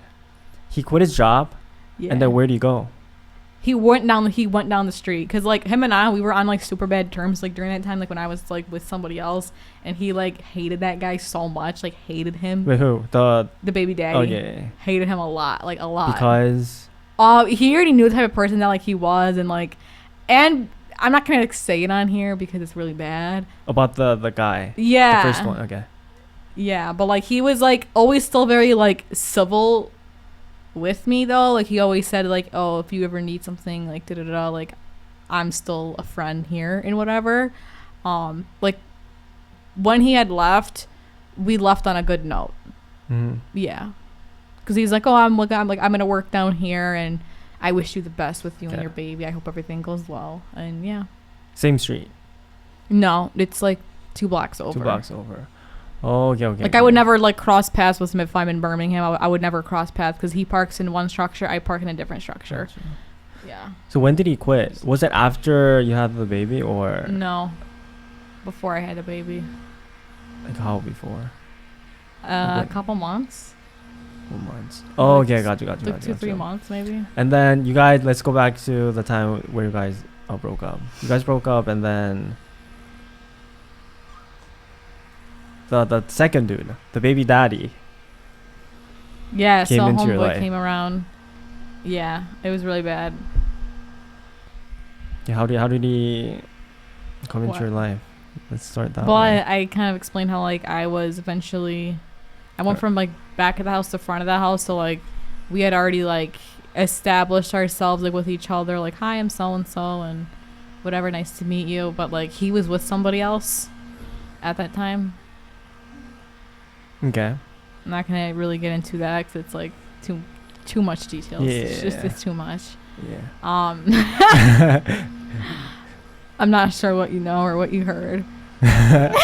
He quit his job. Yeah. And then where do you go? He went down the street because like him and I, we were on like super bad terms like during that time, like when I was like with somebody else, and he like hated that guy so much, like hated him. Wait, who? The baby daddy. Oh yeah. Hated him a lot. Because he already knew the type of person that like he was, and I'm not gonna like say it on here because it's really bad. about the guy. Yeah. The first one. Okay. Yeah, but like he was like always still very like civil with me though. Like he always said like, oh, if you ever need something, like da da da, like I'm still a friend here and whatever. Like when he had left, we left on a good note. Mm-hmm. Yeah, because he's like, oh, I'm gonna work down here, and I wish you the best with you and your baby. I hope everything goes well. And yeah. Same street. No, it's like 2 blocks over. 2 blocks over. Oh, okay. Like I would never like cross paths with him if I'm in Birmingham. I would never cross paths because he parks in one structure, I park in a different structure. Gotcha. Yeah. So when did he quit? Was it after you had the baby or No, before I had a baby. like how before? A couple months. 4 months. Oh, okay. Got you. Like 2-3 months maybe. And then you guys, let's go back to the time where you guys broke up. You guys broke up, and then the second dude, the baby daddy. Yeah. Came so into your homeboy life. came around. Yeah, it was really bad. Yeah, how did he come into What? your life? Let's start that. Well, way. I kind of explained how like I was eventually, I went from like back of the house to front of the house, so like we had already like established ourselves like with each other, like hi, I'm so and so and whatever, nice to meet you. But like he was with somebody else at that time. Okay. I'm not gonna really get into that because it's like too much details. Yeah. It's too much. Yeah. I'm not sure what you know or what you heard, but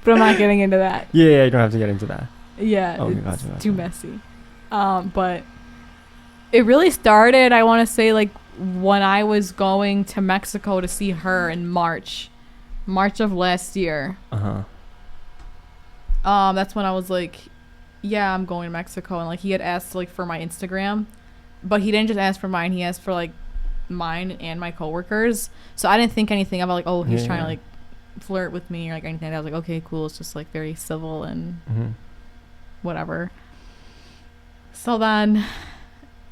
I'm not getting into that. Yeah, you don't have to get into that. Yeah, Okay, it's gotcha. too messy. But it really started, I want to say, like when I was going to Mexico to see her in March of last year. That's when I was like, yeah, I'm going to Mexico. And like he had asked like for my Instagram, but he didn't just ask for mine. He asked for like mine and my coworkers. So I didn't think anything about like, oh, he's trying to like flirt with me or like anything. I was like, okay, cool. It's just like very civil and whatever. So then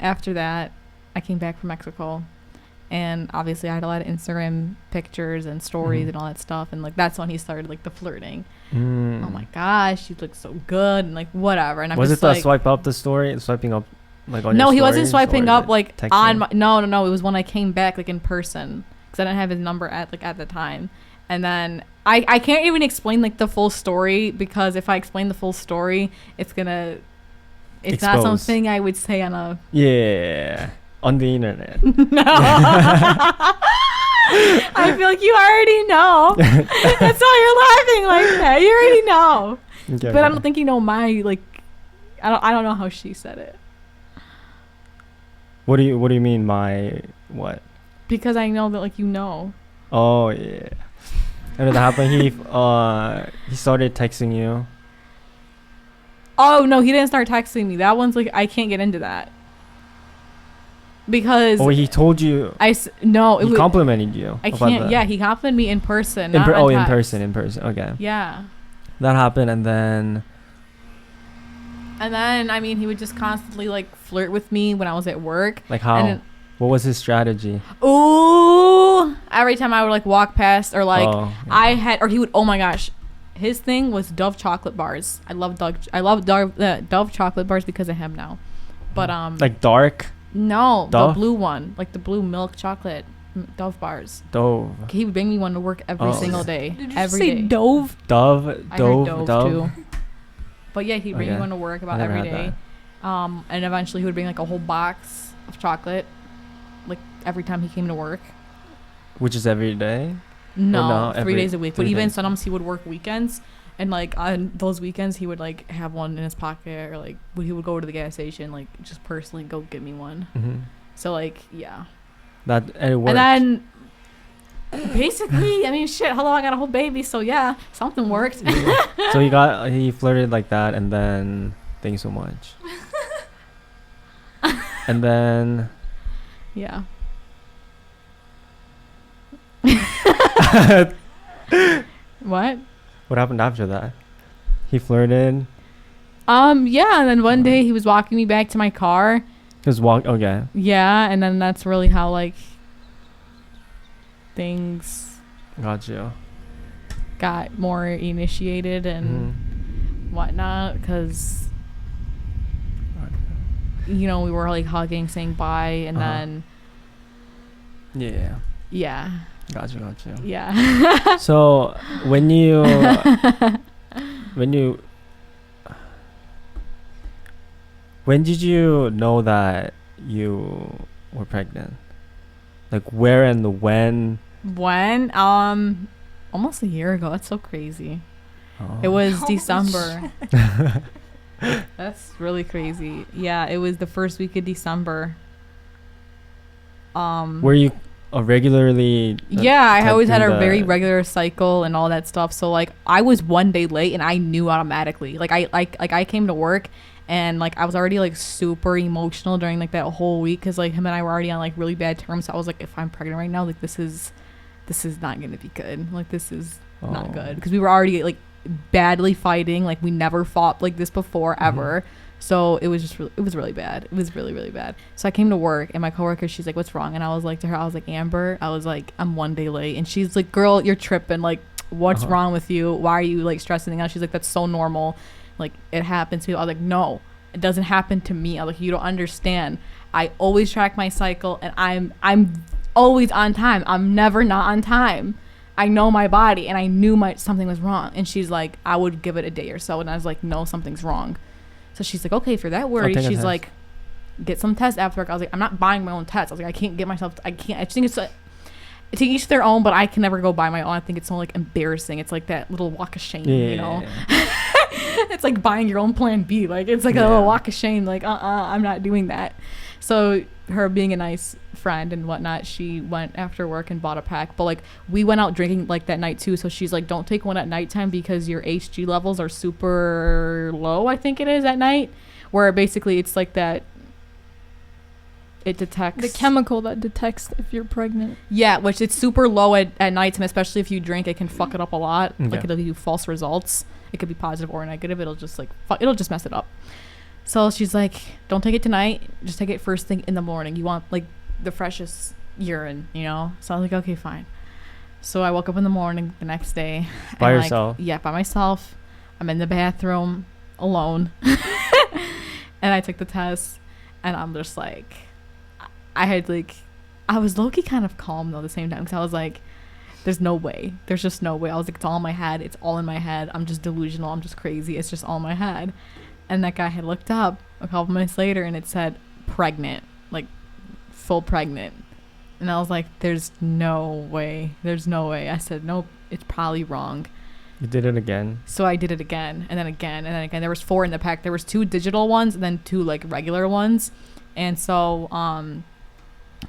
after that, I came back from Mexico. And obviously I had a lot of Instagram pictures and stories and all that stuff. And like that's when he started like the flirting. Oh my gosh, you look so good and like whatever. And I'm was just it the like, swipe up the story? Swiping up like on no, your he wasn't stories, swiping or up is it like texting? on my, no. It was when I came back like in person because I didn't have his number at the time. And then I can't even explain like the full story because if I explain the full story, it's not Expose. something I would say on a on the internet. no. I feel like you already know. That's why you're laughing like that. You already know. Okay, But I don't think you know my like. I don't know how she said it. What do you mean my what? Because I know that like you know. Oh yeah. And that happened. He started texting you. Oh no, he didn't start texting me. That one's like I can't get into that. Because he told you. He complimented you. I can't. Yeah, he complimented me in person. In not on in text. person. Okay. Yeah. That happened, and then And then, I mean, he would just constantly like flirt with me when I was at work. Like how? And What was his strategy? ooh, every time I would like walk past or like Oh, yeah. I had, or he would, oh my gosh, his thing was Dove chocolate bars. I love Dove chocolate bars because of him now. But Like dark no, Dove? the blue one, like the blue milk chocolate Dove bars. Dove. He would bring me one to work every Oh. single day. Did you every say day. Dove? Dove. I heard Dove. Dove too. But yeah, he'd bring me Okay. one to work about I never every had day. And eventually he would bring like a whole box of chocolate, like every time he came to work. Which is every day. No, no, 3 every days a week. But 3 even days. sometimes he would work weekends, and like on those weekends he would like have one in his pocket, or like when he would go to the gas station, like just personally go get me one. Mm-hmm. So like yeah, That and it worked. and then basically, I mean, shit, hello, I got a whole baby, so yeah, something worked. So he flirted like that, and then thank you so much. And then Yeah. What? what happened after that? He flirted. Yeah, and then one day he was walking me back to my car. Just walk. Okay. Yeah, and then that's really how like things Got you. got more initiated and whatnot, because you know we were like hugging, saying bye, and then Yeah. yeah, Got you. yeah. So when you when did you know that you were pregnant? Like where and when? When almost a year ago. That's so crazy. Oh. It was Holy December. That's really crazy. Yeah, it was the first week of December. Were you regularly? Yeah, I always had a attempting very the- regular cycle and all that stuff. So like I was one day late and I knew automatically. Like I came to work and like I was already like super emotional during like that whole week, because like him and I were already on like really bad terms. So I was like, if I'm pregnant right now, like this is not gonna be good. Like this is not Oh. good, because we were already like badly fighting. Like we never fought like this before ever. So it was just it was really bad. It was really, really bad. So I came to work and my coworker, she's like, what's wrong? And I was like to her, I was like, Amber, I was like, I'm one day late. And she's like, girl, you're tripping. Like, what's wrong with you? Why are you like stressing out? She's like, that's so normal. Like it happens to you. I was like, no, it doesn't happen to me. I was like, you don't understand. I always track my cycle and I'm always on time. I'm never not on time. I know my body, and I knew something was wrong. And she's like, I would give it a day or so. And I was like, no, something's wrong. So she's like, okay, if you're that worried, take a she's test. like, get some tests after work. I was like, I'm not buying my own tests. I was like, I can't get myself, I just think it's to each their own, but I can never go buy my own. I think it's so like embarrassing. It's like that little walk of shame, you know? It's like buying your own plan B. Like it's like a little walk of shame. Like, I'm not doing that. So her being a nice friend and whatnot, she went after work and bought a pack. But like we went out drinking like that night too. So she's like, don't take one at nighttime because your HG levels are super low, I think it is, at night. Where basically it's like that, it detects The chemical that detects if you're pregnant. yeah, which it's super low at nighttime, especially if you drink. It can fuck it up a lot. Okay. Like it'll give you false results. It could be positive or negative. It'll just like it'll just mess it up. So she's like, don't take it tonight. Just take it first thing in the morning. You want like the freshest urine, you know? So I was like, okay, fine. So I woke up in the morning the next day. By and, yourself? Like, yeah, by myself. I'm in the bathroom alone. And I took the test, and I'm just like, I was low-key kind of calm though at the same time, because I was like, there's no way. There's just no way. I was like, it's all in my head. It's all in my head. I'm just delusional. I'm just crazy. It's just all in my head. And that guy had looked up a couple minutes later, and it said pregnant, like full pregnant. And I was like, there's no way. There's no way. I said, nope, it's probably wrong. You did it again. So I did it again, and then again, and then again. There was 4 in the pack. There was 2 digital ones and then 2 like regular ones. And so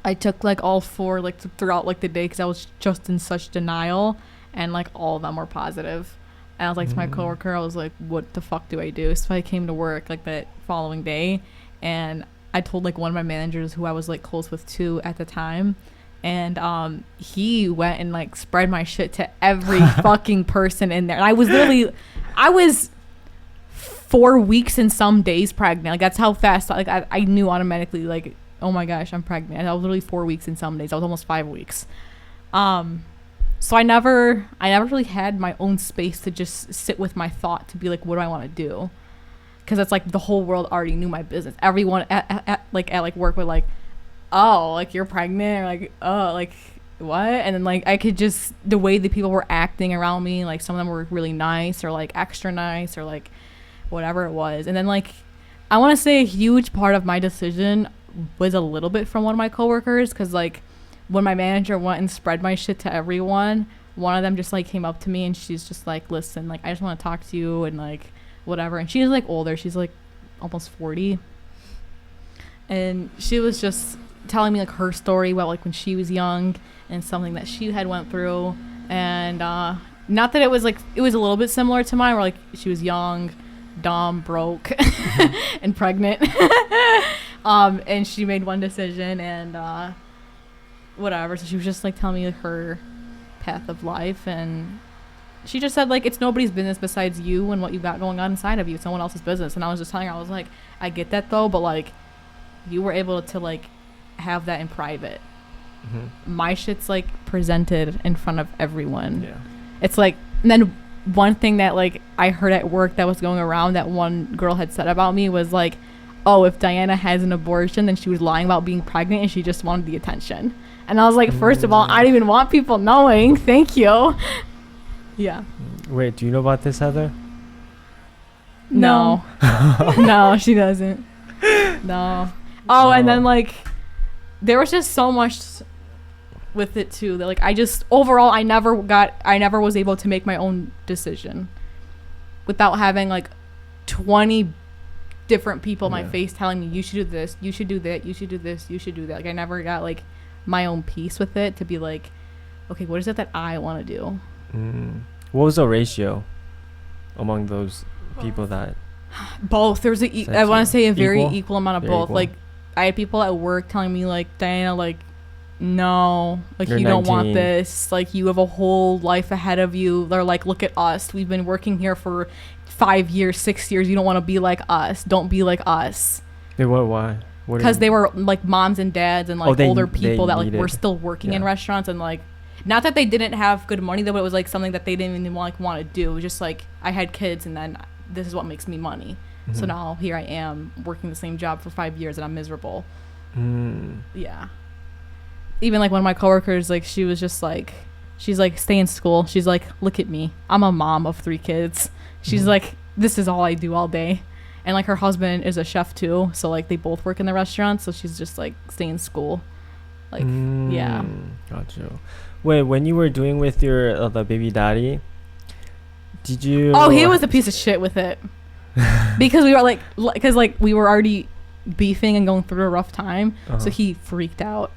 I took like all 4 like throughout like the day, because I was just in such denial, and like all of them were positive. And I was like to my coworker, I was like, what the fuck do I do? So I came to work like that following day, and I told like one of my managers who I was like close with too at the time. And he went and like spread my shit to every fucking person in there. And I was 4 weeks and some days pregnant. Like that's how fast. Like I knew automatically. Like, oh my gosh, I'm pregnant. I was literally 4 weeks and some days. I was almost 5 weeks. So I never really had my own space to just sit with my thought to be like, what do I want to do? Because it's like the whole world already knew my business. Everyone at work were like, oh, like you're pregnant, or like, oh, like what? And then like I could just, the way the people were acting around me, like some of them were really nice or like extra nice or like whatever it was. And then like I want to say a huge part of my decision was a little bit from one of my coworkers, because like when my manager went and spread my shit to everyone, one of them just like came up to me and she's just like, listen, like I just want to talk to you and like whatever. And she's like older, she's like almost 40, and she was just telling me like her story about like when she was young and something that she had went through. And not that it was like, it was a little bit similar to mine, where like she was young, dumb, broke and pregnant. And she made one decision and whatever. So she was just like telling me like her path of life, and she just said like it's nobody's business besides you and what you got going on inside of you. It's someone else's business. And I was just telling her, I was like, I get that though, but like you were able to like have that in private. My shit's like presented in front of everyone. Yeah. It's like, and then one thing that like I heard at work that was going around that one girl had said about me was like, oh, if Diana has an abortion, then she was lying about being pregnant and she just wanted the attention. And I was like, first of all, I don't even want people knowing. Thank you. Yeah. Wait, do you know about this, Heather? No. No, she doesn't. No. Oh, and then like there was just so much with it too that like I just overall I never was able to make my own decision without having like 20 different people in my face telling me you should do this, you should do that, you should do this, you should do that. Like I never got like my own peace with it to be like, okay, what is it that I want to do? What was the ratio among those people that both? There was I want to say a very equal amount of both. Equal. Like I had people at work telling me like, Diana, like no, like You're you don't 19. want this, like you have a whole life ahead of you. They're like, look at us, we've been working here for 5 years, 6 years, you don't want to be like us, don't be like us. why? Because they were like moms and dads and like older people that like were still working in Yeah. restaurants, and like not that they didn't have good money though, but it was like something that they didn't even want to do. It was just like I had kids and then this is what makes me money. So now here I am working the same job for 5 years and I'm miserable. Yeah. Even like one of my coworkers, like she was just like, she's like, stay in school. She's like, look at me, I'm a mom of 3 kids. She's like, this is all I do all day. And like her husband is a chef too, so like they both work in the restaurant. So she's just like, stay in school. Like yeah. Gotcha. Wait, when you were doing with your the baby daddy, did you? Oh, he was a piece of shit with it. Because we were like, because like we were already beefing and going through a rough time, so he freaked out.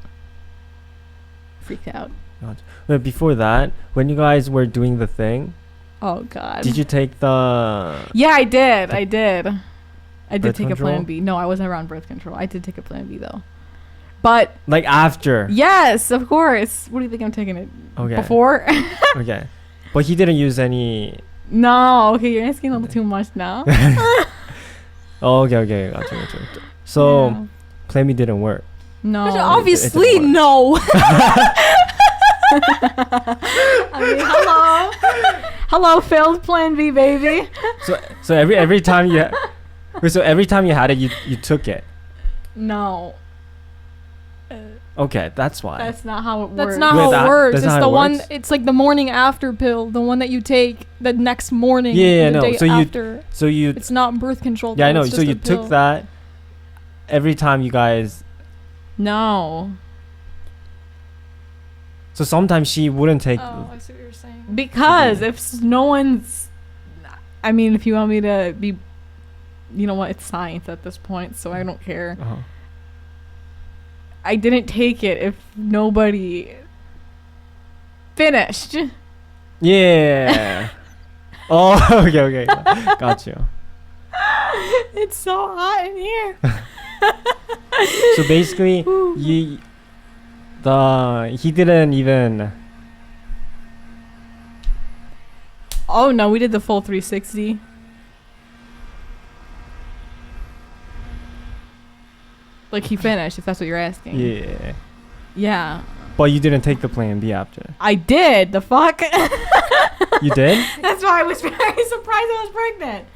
Gotcha. But before that, when you guys were doing the thing, oh god, did you take the? Yeah, I did. I did take a Plan control? B. No, I wasn't around birth control. I did take a Plan B though. But Like after. yes, of course. What do you think I'm taking it Okay. before? Okay, but he didn't use any. No, okay, you're asking a little too much now. Oh, okay, gotcha. So, Yeah. Plan B didn't work. No, Obviously, it didn't work. no. I mean, hello, failed Plan B, baby. So every time you, so every time you had it, you took it. No, Okay, that's why. that's not how it works. That's not Wait, how that- it works. that's It's not the how it one. works? It's like the morning after pill, the one that you take the next morning. Yeah, the no, day so you- after. So you. It's not birth control. Yeah, I pill, know. it's So just you a pill. took that every time you guys. No, So sometimes she wouldn't take. Oh, I see what you're saying. because if no one's, I mean, if you want me to be, you know what? It's science at this point, so I don't care. Uh-huh. I didn't take it if nobody finished. Yeah. Oh, okay. Got you. It's so hot in here. So basically, he didn't even. Oh no, we did the full 360. Like he finished, if that's what you're asking. Yeah. Yeah. But you didn't take the plan B after. I did. The fuck? You did? That's why I was very surprised I was pregnant.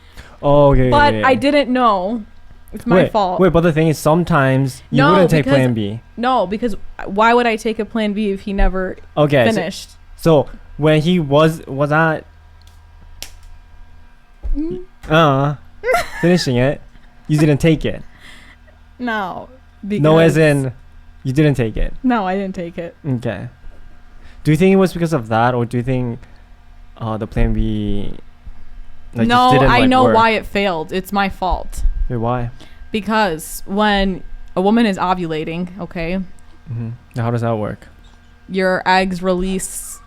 Oh, okay. But yeah. I didn't know. It's my fault. Wait, but the thing is, sometimes you wouldn't take plan B. No, because why would I take a plan B if he never finished? So when he was at finishing it, you didn't take it. No. No, as in you didn't take it. No, I didn't take it. Okay. Do you think it was because of that, or do you think the plan B no, just didn't, I know work? why it failed. It's my fault. Wait, why? Because when a woman is ovulating, okay, Mm-hmm. Now, how does that work? your eggs release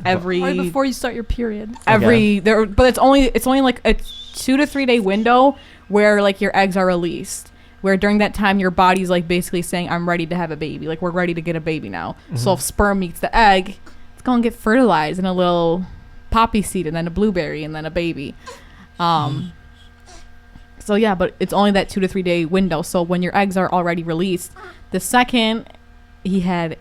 every Right before you start your period. but it's only like a 2 to 3 day window where like your eggs are released, where during that time your body's like basically saying, I'm ready to have a baby, like we're ready to get a baby now. So if sperm meets the egg, it's gonna get fertilized in a little poppy seed and then a blueberry and then a baby. So yeah, but it's only that 2 to 3 day window. So when your eggs are already released, the second he had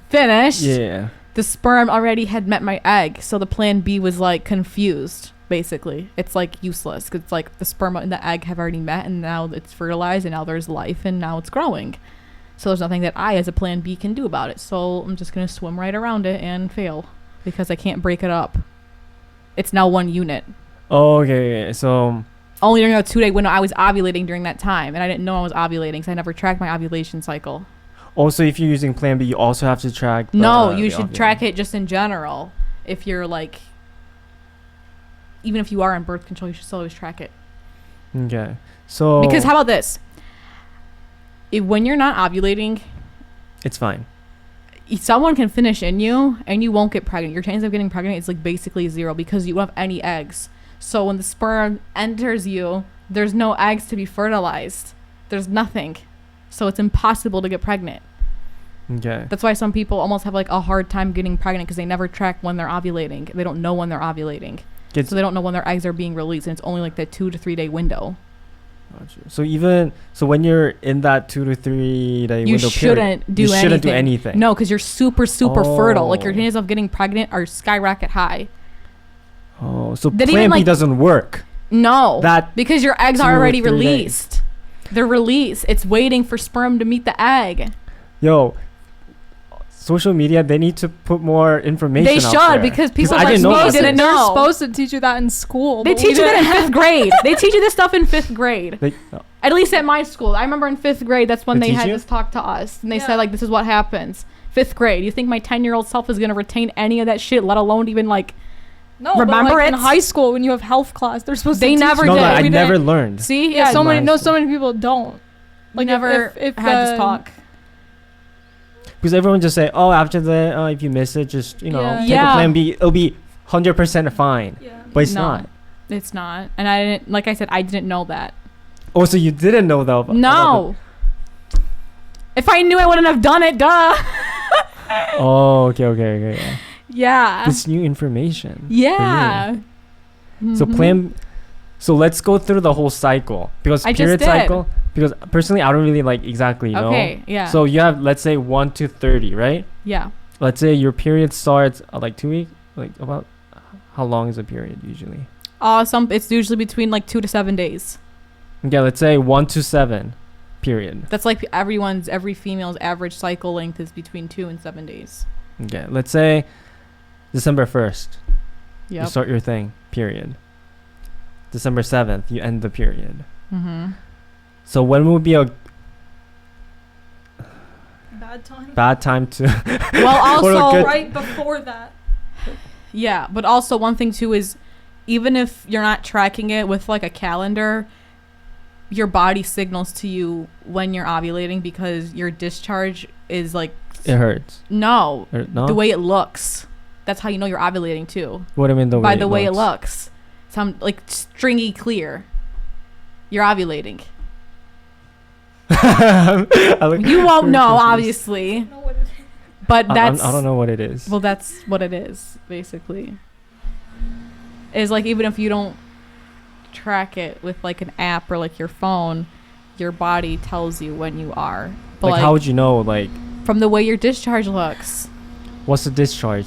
finished, the sperm already had met my egg. So the plan B was like confused. Basically, it's like useless because it's like the sperm and the egg have already met, and now it's fertilized, and now there's life, and now it's growing. So there's nothing that I, as a plan B, can do about it. So I'm just gonna swim right around it and fail because I can't break it up. It's now one unit. Oh, okay. So Only during a 2 day window, I was ovulating during that time, and I didn't know I was ovulating because I never tracked my ovulation cycle. also, if you're using plan B, you also have to track. No, you should track it just in general. If you're like, even if you are on birth control, you should still always track it. Okay. So Because how about this? When you're not ovulating, it's fine. someone can finish in you and you won't get pregnant. Your chance of getting pregnant is like basically zero because you don't have any eggs. So when the sperm enters you, there's no eggs to be fertilized. There's nothing. So it's impossible to get pregnant. Okay. That's why some people almost have like a hard time getting pregnant because they never track when they're ovulating. They don't know when they're ovulating. So they don't know when their eggs are being released, and it's only like that 2 to 3 day window. So when you're in that 2 to 3 day You window shouldn't period, do you anything. shouldn't do anything. No, because you're super fertile. Like your Oh. chances of getting pregnant are skyrocket high. Oh, so That plan even, B like- doesn't work. No, That because your eggs 2 are or already 3 days. released. They're released. It's waiting for sperm to meet the egg. Yo, social media, they need to put more information They out should there. because people I like didn't me know about didn't this. They're know. supposed to teach you that in school. They but we teach you that in didn't. 5th grade. They teach you this stuff in 5th grade. They- At least at my school. I remember in 5th grade, that's when They they teach had you? this talk to us. And they Yeah. said, like, this is what happens. 5th grade. You think my 10-year-old self is going to retain any of that shit, let alone even, like, No, Remember but like it? in high school when you have health class, they're supposed They to teach never you no, did. I We never didn't. learned. see? Yeah, so in many my school. people don't. Like, Like never if had this the- talk. Because everyone just say, oh, after the if you miss it, just Yeah. take Yeah. a plan B. It'll be 100% fine. Yeah. But it's No. not. It's not. And I didn't, like I said, I didn't know that. Oh, so you didn't know though? No. If I knew, I wouldn't have done it, duh. Oh, okay. Yeah. Yeah. This new information. Yeah. So Mhm. So let's go through the whole cycle because I just period did. cycle. Because personally, I don't really like exactly know. Okay, yeah. So you have, let's say, 1 to 30, right? Yeah. Let's say your period starts like 2 weeks. Like about how long is a period usually? It's usually between like 2 to 7 days. Okay, let's say 1 to 7 period. That's like every female's average cycle length is between 2 and 7 days. Okay, let's say December 1st. You Yep. start your thing, period. December 7th, you end the period. Mm-hmm. So when would be a Bad time. bad time to Well, What a also, good- Right before that. yeah, but also one thing too is even if you're not tracking it with like a calendar, your body signals to you when you're ovulating because your discharge is like it hurts? no, No? the way it looks. That's how you know you're ovulating too. What do you mean the way By the way it looks. Some like stringy clear. You're ovulating. You won't know, obviously, Know what it is. but that's I don't know what it is. well, that's what it is basically. Is like even if you don't track it with like an app or like your phone, your body tells you when you are. But Like, how would you know? Like, from the way your discharge looks. what's the discharge?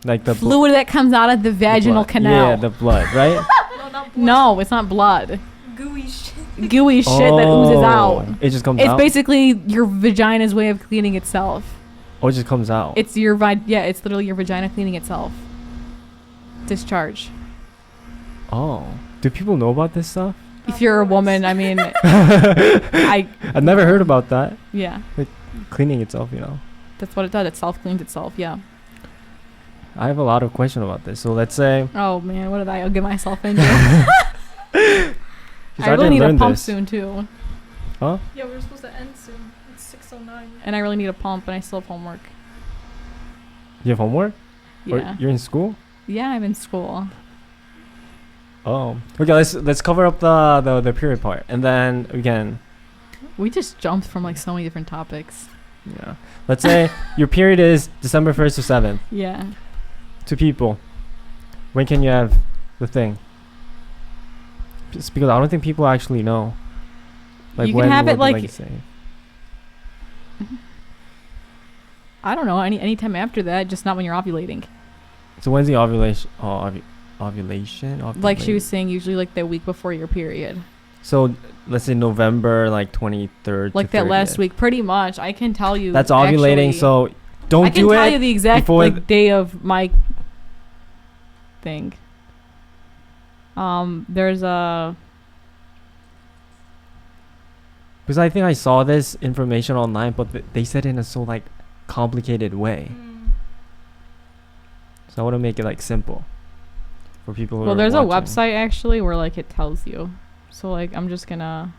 Like the Fluid that comes out of the vaginal canal. Yeah, the blood, right? No, not blood. No, it's not blood. Gooey shit. Gooey shit that oozes out. It just comes It's out. basically your vagina's way of cleaning itself. Oh, it just comes out. It's your it's literally your vagina cleaning itself. Discharge. Oh, do people know about this stuff? If you're a woman, I mean, I've never heard about that. Yeah, Cleaning itself, you know. that's what it does. It self-cleans itself, yeah. I have a lot of questions about this. So let's say. Oh, man, what did I get myself into? 'Cause I really didn't need a learn pump this. soon, too. Huh? Yeah, we're supposed to end soon. It's 6:09. And I really need a pump, and I still have homework. You have homework? Or Yeah. you're in school? Yeah, I'm in school. Oh. Okay, let's cover up the period part, and then again. We just jumped from, like, so many different topics. Yeah. Let's say your period is December 1st to 7th. Yeah. To people, when can you have the thing? Just because I don't think people actually know. Like, You can when have it, would, like- say? I don't know, any time after that, just not when you're ovulating. So when's the ovulation? Oh, ovulation? Like she was saying, usually, like, the week before your period. So let's say November, like 23rd. Like to that last 30th. week, pretty much. I can tell you. That's ovulating. actually, So don't I can do tell it you the exact before like day of my thing. There's a. because I think I saw this information online, but they said it in a so like complicated way. So I want to make it like simple for people who Well, are there's a watching. website actually where like it tells you. So like I'm just gonna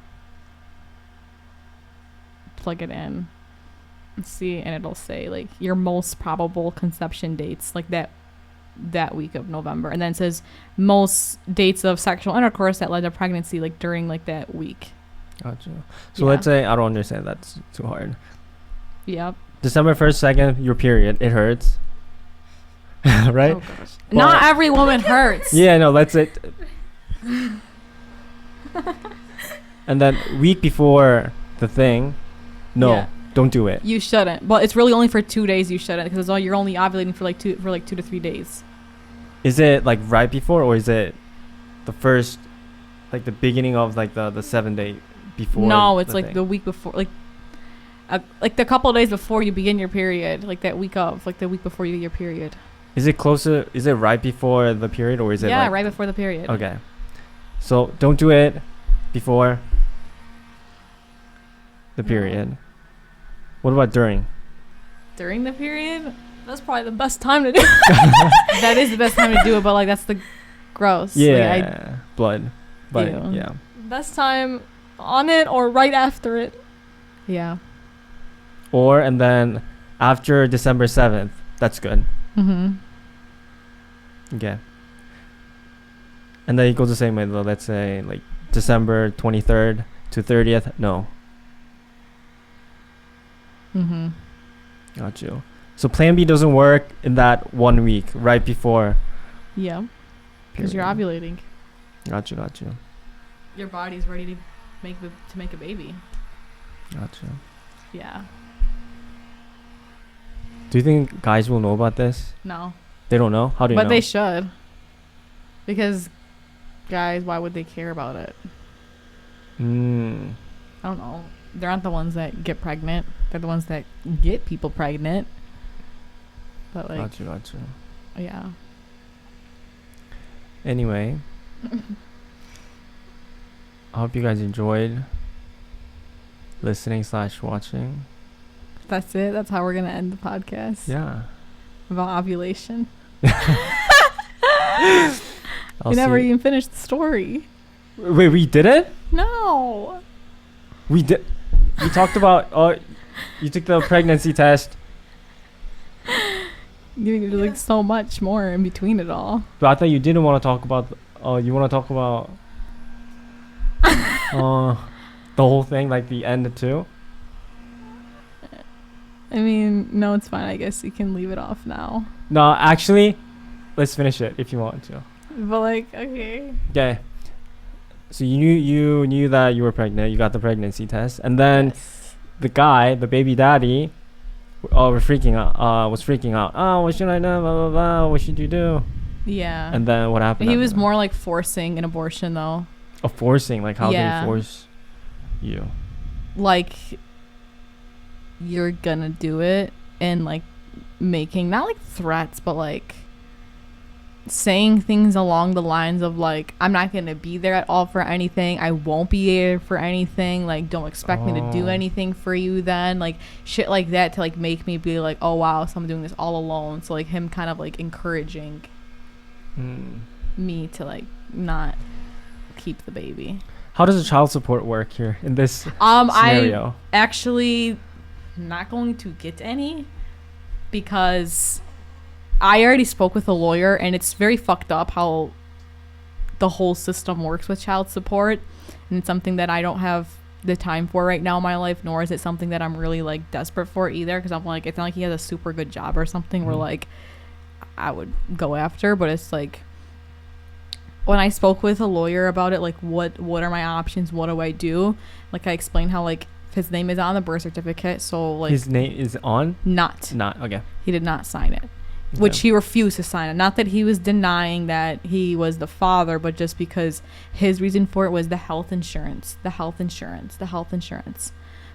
plug it in and see, and it'll say like your most probable conception dates, like that week of November, and then it says most dates of sexual intercourse that led to pregnancy, like during like that week. Gotcha. So Yeah. let's say I don't understand. That's too hard. Yep. December 1st, 2nd, your period. It hurts. Right? Oh gosh. Not every woman hurts. Yeah, no, that's it. And then week before the thing, no, Yeah. don't do it. You shouldn't. But it's really only for 2 days you shouldn't, because you're only ovulating for like 2 to 3 days. Is it like right before, or is it the first, like the beginning of like the 7 day before? No, it's the like thing? the week before, like the couple of days before you begin your period, like that week of, like the week before you get your period. Is it closer? Is it right before the period, or is it? Yeah, like, right before the period. Okay, so don't do it before the period. What about during? During the period, That's probably the best time to do it. that is the best time to do it. But like that's the gross. Yeah, Like, blood. But Ew. yeah, Best time on it or right after it. yeah. or and then after December 7th. That's good. Mhm. Okay. And then it goes the same way though. Let's say like December 23rd to 30th. No. Mhm. Got you. So plan B doesn't work in that 1 week right before. Yeah. Because you're period. ovulating. Got you. Your body's ready to make a baby. Got you. Yeah. Do you think guys will know about this? No. They don't know? How do you But know? they should. Because guys, why would they care about it? Mm. I don't know. They're not the ones that get pregnant. They're the ones that get people pregnant. But like, Got you. yeah. Anyway. I hope you guys enjoyed listening/watching. That's it. That's how we're gonna end the podcast. Yeah. About ovulation. I'll We never see- even finished the story. Wait, we did it? No. We did. We talked about. You took the pregnancy test, There's like so much more in between it all. but I thought you didn't want to talk about. You want to talk about the whole thing, like the end too. I mean, no, it's fine. I guess you can leave it off now. No, actually, let's finish it if you want to. But like, okay. Okay. So you knew that you were pregnant. You got the pregnancy test, and then Yes. the baby daddy, was freaking out. Oh, what should I do? Blah blah blah. What should you do? Yeah. And then what happened? He after was that? more like forcing an abortion though. Oh, forcing. Like how did Yeah. he force you? Like you're gonna do it, and like making not like threats, but like saying things along the lines of like, I'm not gonna be there at all for anything, I won't be there for anything, like don't expect me to do Oh. anything for you then, like shit like that, to like make me be like, oh wow, so I'm doing this all alone. So like him kind of like encouraging me to like not keep the baby. How does the child support work here in this I scenario? actually not going to get any, because I already spoke with a lawyer, and it's very fucked up how the whole system works with child support, and it's something that I don't have the time for right now in my life, nor is it something that I'm really like desperate for either, because I'm like, it's not like he has a super good job or something where like I would go after, but it's like when I spoke with a lawyer about it, like what are my options, what do I do, like I explained how like his name is on the birth certificate, so like His name is on? not Okay. he did not sign it, which he refused to sign it. Not that he was denying that he was the father, but just because his reason for it was the health insurance.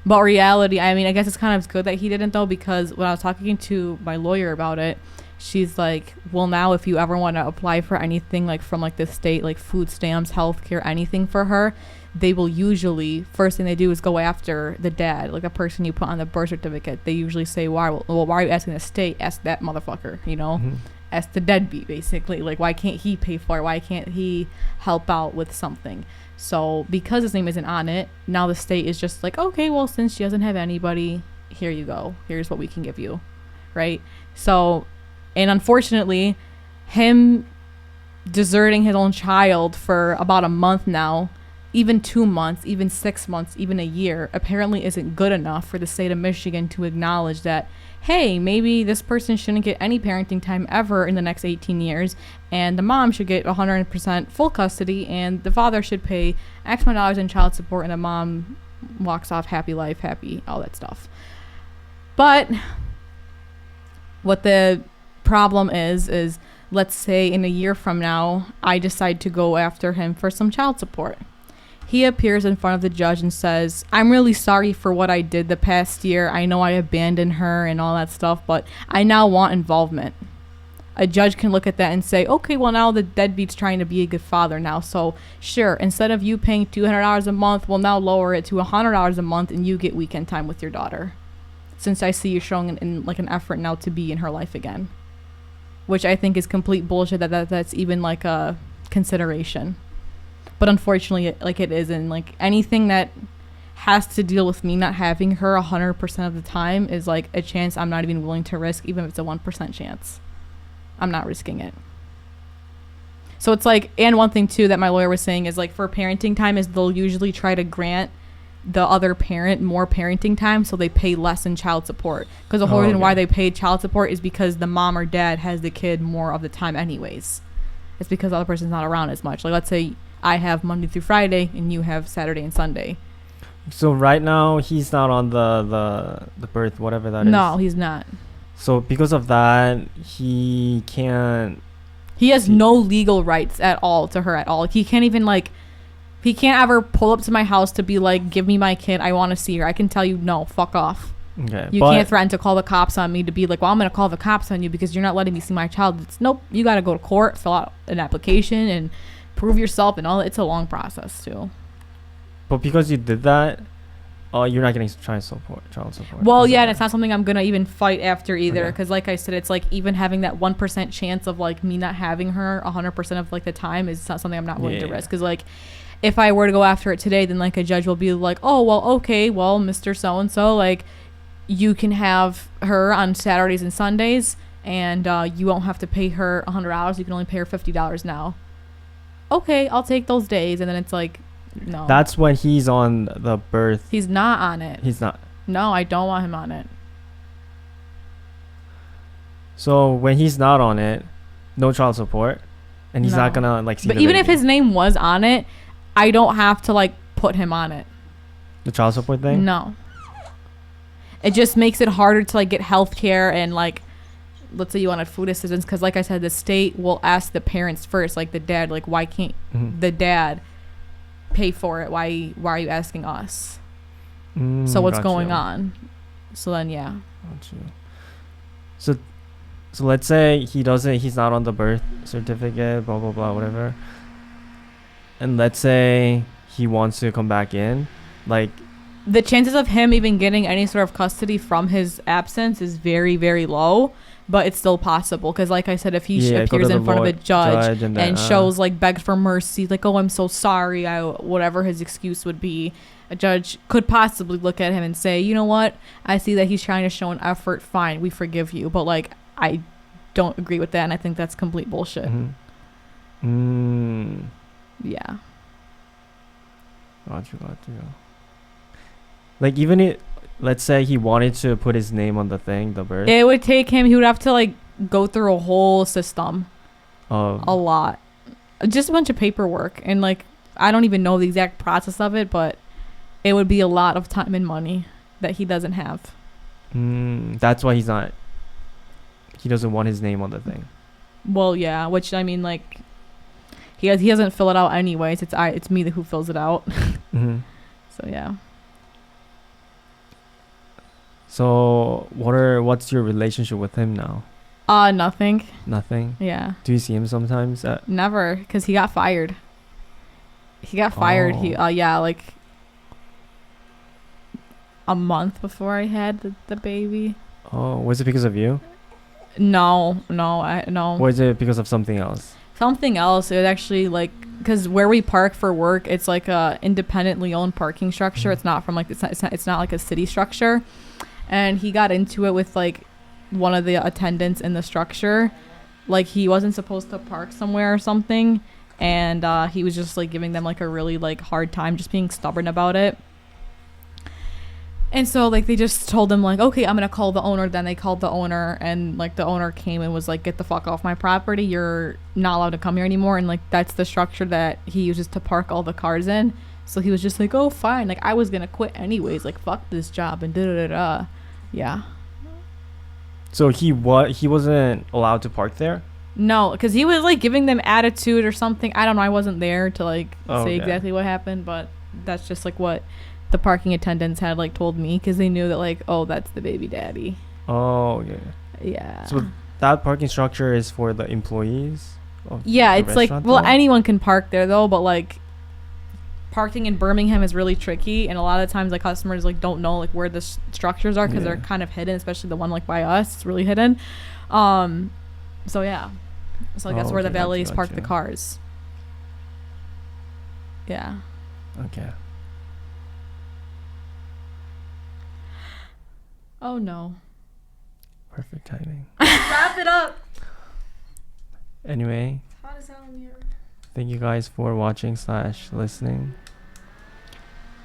But reality, I mean, I guess it's kind of good that he didn't though, because when I was talking to my lawyer about it, she's like, well, now if you ever want to apply for anything like from like the state, like food stamps, healthcare, anything for her, they will usually, first thing they do is go after the dad, like a person you put on the birth certificate. They usually say, why are you asking the state? Ask that motherfucker, you know? Ask the deadbeat, basically. Like, why can't he pay for it? Why can't he help out with something? So because his name isn't on it, now the state is just like, okay, well, since she doesn't have anybody, here you go. Here's what we can give you, right? So, and unfortunately, him deserting his own child for about a month now, even 2 months, even 6 months, even a year, apparently isn't good enough for the state of Michigan to acknowledge that, hey, maybe this person shouldn't get any parenting time ever in the next 18 years, and the mom should get 100% full custody, and the father should pay X amount of dollars in child support, and the mom walks off happy life, happy, all that stuff. But what the problem is let's say in a year from now, I decide to go after him for some child support. He appears in front of the judge and says, I'm really sorry for what I did the past year. I know I abandoned her and all that stuff, but I now want involvement. A judge can look at that and say, okay, well, now the deadbeat's trying to be a good father now. So sure, instead of you paying $200 a month, we'll now lower it to $100 a month and you get weekend time with your daughter. Since I see you showing like an effort now to be in her life again. Which I think is complete bullshit that's even like a consideration. But unfortunately, like it isn't. Like anything that has to deal with me not having her 100% of the time is like a chance I'm not even willing to risk, even if it's a 1% chance. I'm not risking it. So it's like, and one thing too that my lawyer was saying is like for parenting time is they'll usually try to grant the other parent more parenting time so they pay less in child support. Because the whole reason why they pay child support is because the mom or dad has the kid more of the time anyways. It's because the other person's not around as much. Like let's say I have Monday through Friday and you have Saturday and Sunday. So right now he's not on the birth, whatever that is. No, he's not. So because of that, he can't. He has no legal rights at all to her at all. He can't even like, he can't ever pull up to my house to be like, give me my kid, I want to see her. I can tell you, no, fuck off. Okay. You can't threaten to call the cops on me to be like, well, I'm going to call the cops on you because you're not letting me see my child. It's nope. You got to go to court, fill out an application and prove yourself and all. It's a long process too. But because you did that, you're not getting child support. Well, yeah, and it's not something I'm gonna even fight after either, Okay. because like I said, it's like even having that 1% chance of like me not having her 100% of like the time is not something I'm not willing to risk. Because like, if I were to go after it today, then like a judge will be like, oh well, okay, well, Mr. So and so, like, you can have her on Saturdays and Sundays, and you won't have to pay her $100. You can only pay her $50 now. Okay, I'll take those days, and then it's like, no. That's when he's on the birth. He's not on it. He's not. No, I don't want him on it. So when he's not on it, no child support, and he's not gonna like see. But the even if baby. his name was on it, I don't have to like put him on it. The child support thing? No. It just makes it harder to like get health care and like, let's say you wanted food assistance, because like I said, the state will ask the parents first, like the dad, like why can't the dad pay for it? Why are you asking us? So what's going on? So then So let's say he's not on the birth certificate, blah blah blah, whatever. And let's say he wants to come back in, like the chances of him even getting any sort of custody from his absence is very, very low, but it's still possible. Because like I said, if he appears in front of a judge and shows like begged for mercy, like, oh, I'm so sorry, whatever his excuse would be, a judge could possibly look at him and say, you know what, I see that he's trying to show an effort, fine, we forgive you. But like, I don't agree with that, and I think that's complete bullshit. Yeah. Gotcha. Like, even it, let's say he wanted to put his name on the thing, the birth. It would take him, he would have to like go through a whole system. A lot. Just a bunch of paperwork. And like, I don't even know the exact process of it, but it would be a lot of time and money that he doesn't have. That's why he doesn't want his name on the thing. Well, yeah, which I mean, like, he doesn't fill it out anyways. It's me who fills it out. So yeah. So what's your relationship with him now? Nothing. Nothing? Yeah. Do you see him sometimes? Never, because he got fired. Like a month before I had the baby. Oh, was it because of you? No. Was it because of something else? Something else. It was actually like, because where we park for work, it's like a independently owned parking structure. It's not from like it's not like a city structure. And he got into it with like one of the attendants in the structure. Like, he wasn't supposed to park somewhere or something, and he was just like giving them like a really like hard time, just being stubborn about it. And so like they just told him like, okay, I'm gonna call the owner. Then they called the owner, and like the owner came and was like, get the fuck off my property, you're not allowed to come here anymore. And like, that's the structure that he uses to park all the cars in. So he was just like, oh fine, like I was gonna quit anyways, like fuck this job, and yeah. So he wasn't allowed to park there? No, because he was like giving them attitude or something. I don't know, I wasn't there to like say exactly what happened, but that's just like what the parking attendants had like told me, because they knew that like, oh, that's the baby daddy. Oh yeah. So that parking structure is for the employees? Yeah, it's like, well, anyone can park there though, but like parking in Birmingham is really tricky, and a lot of times like customers like don't know like where the structures are, because they're kind of hidden, especially the one like by us, it's really hidden. So yeah, so like that's where the valets park the cars. Yeah. Okay. Oh no. Perfect timing. Wrap it up. Anyway, hot as hell in here. Thank you guys for watching / listening.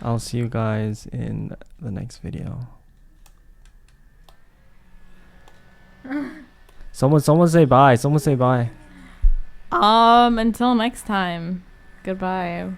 I'll see you guys in the next video. Someone say bye. Until next time. Goodbye.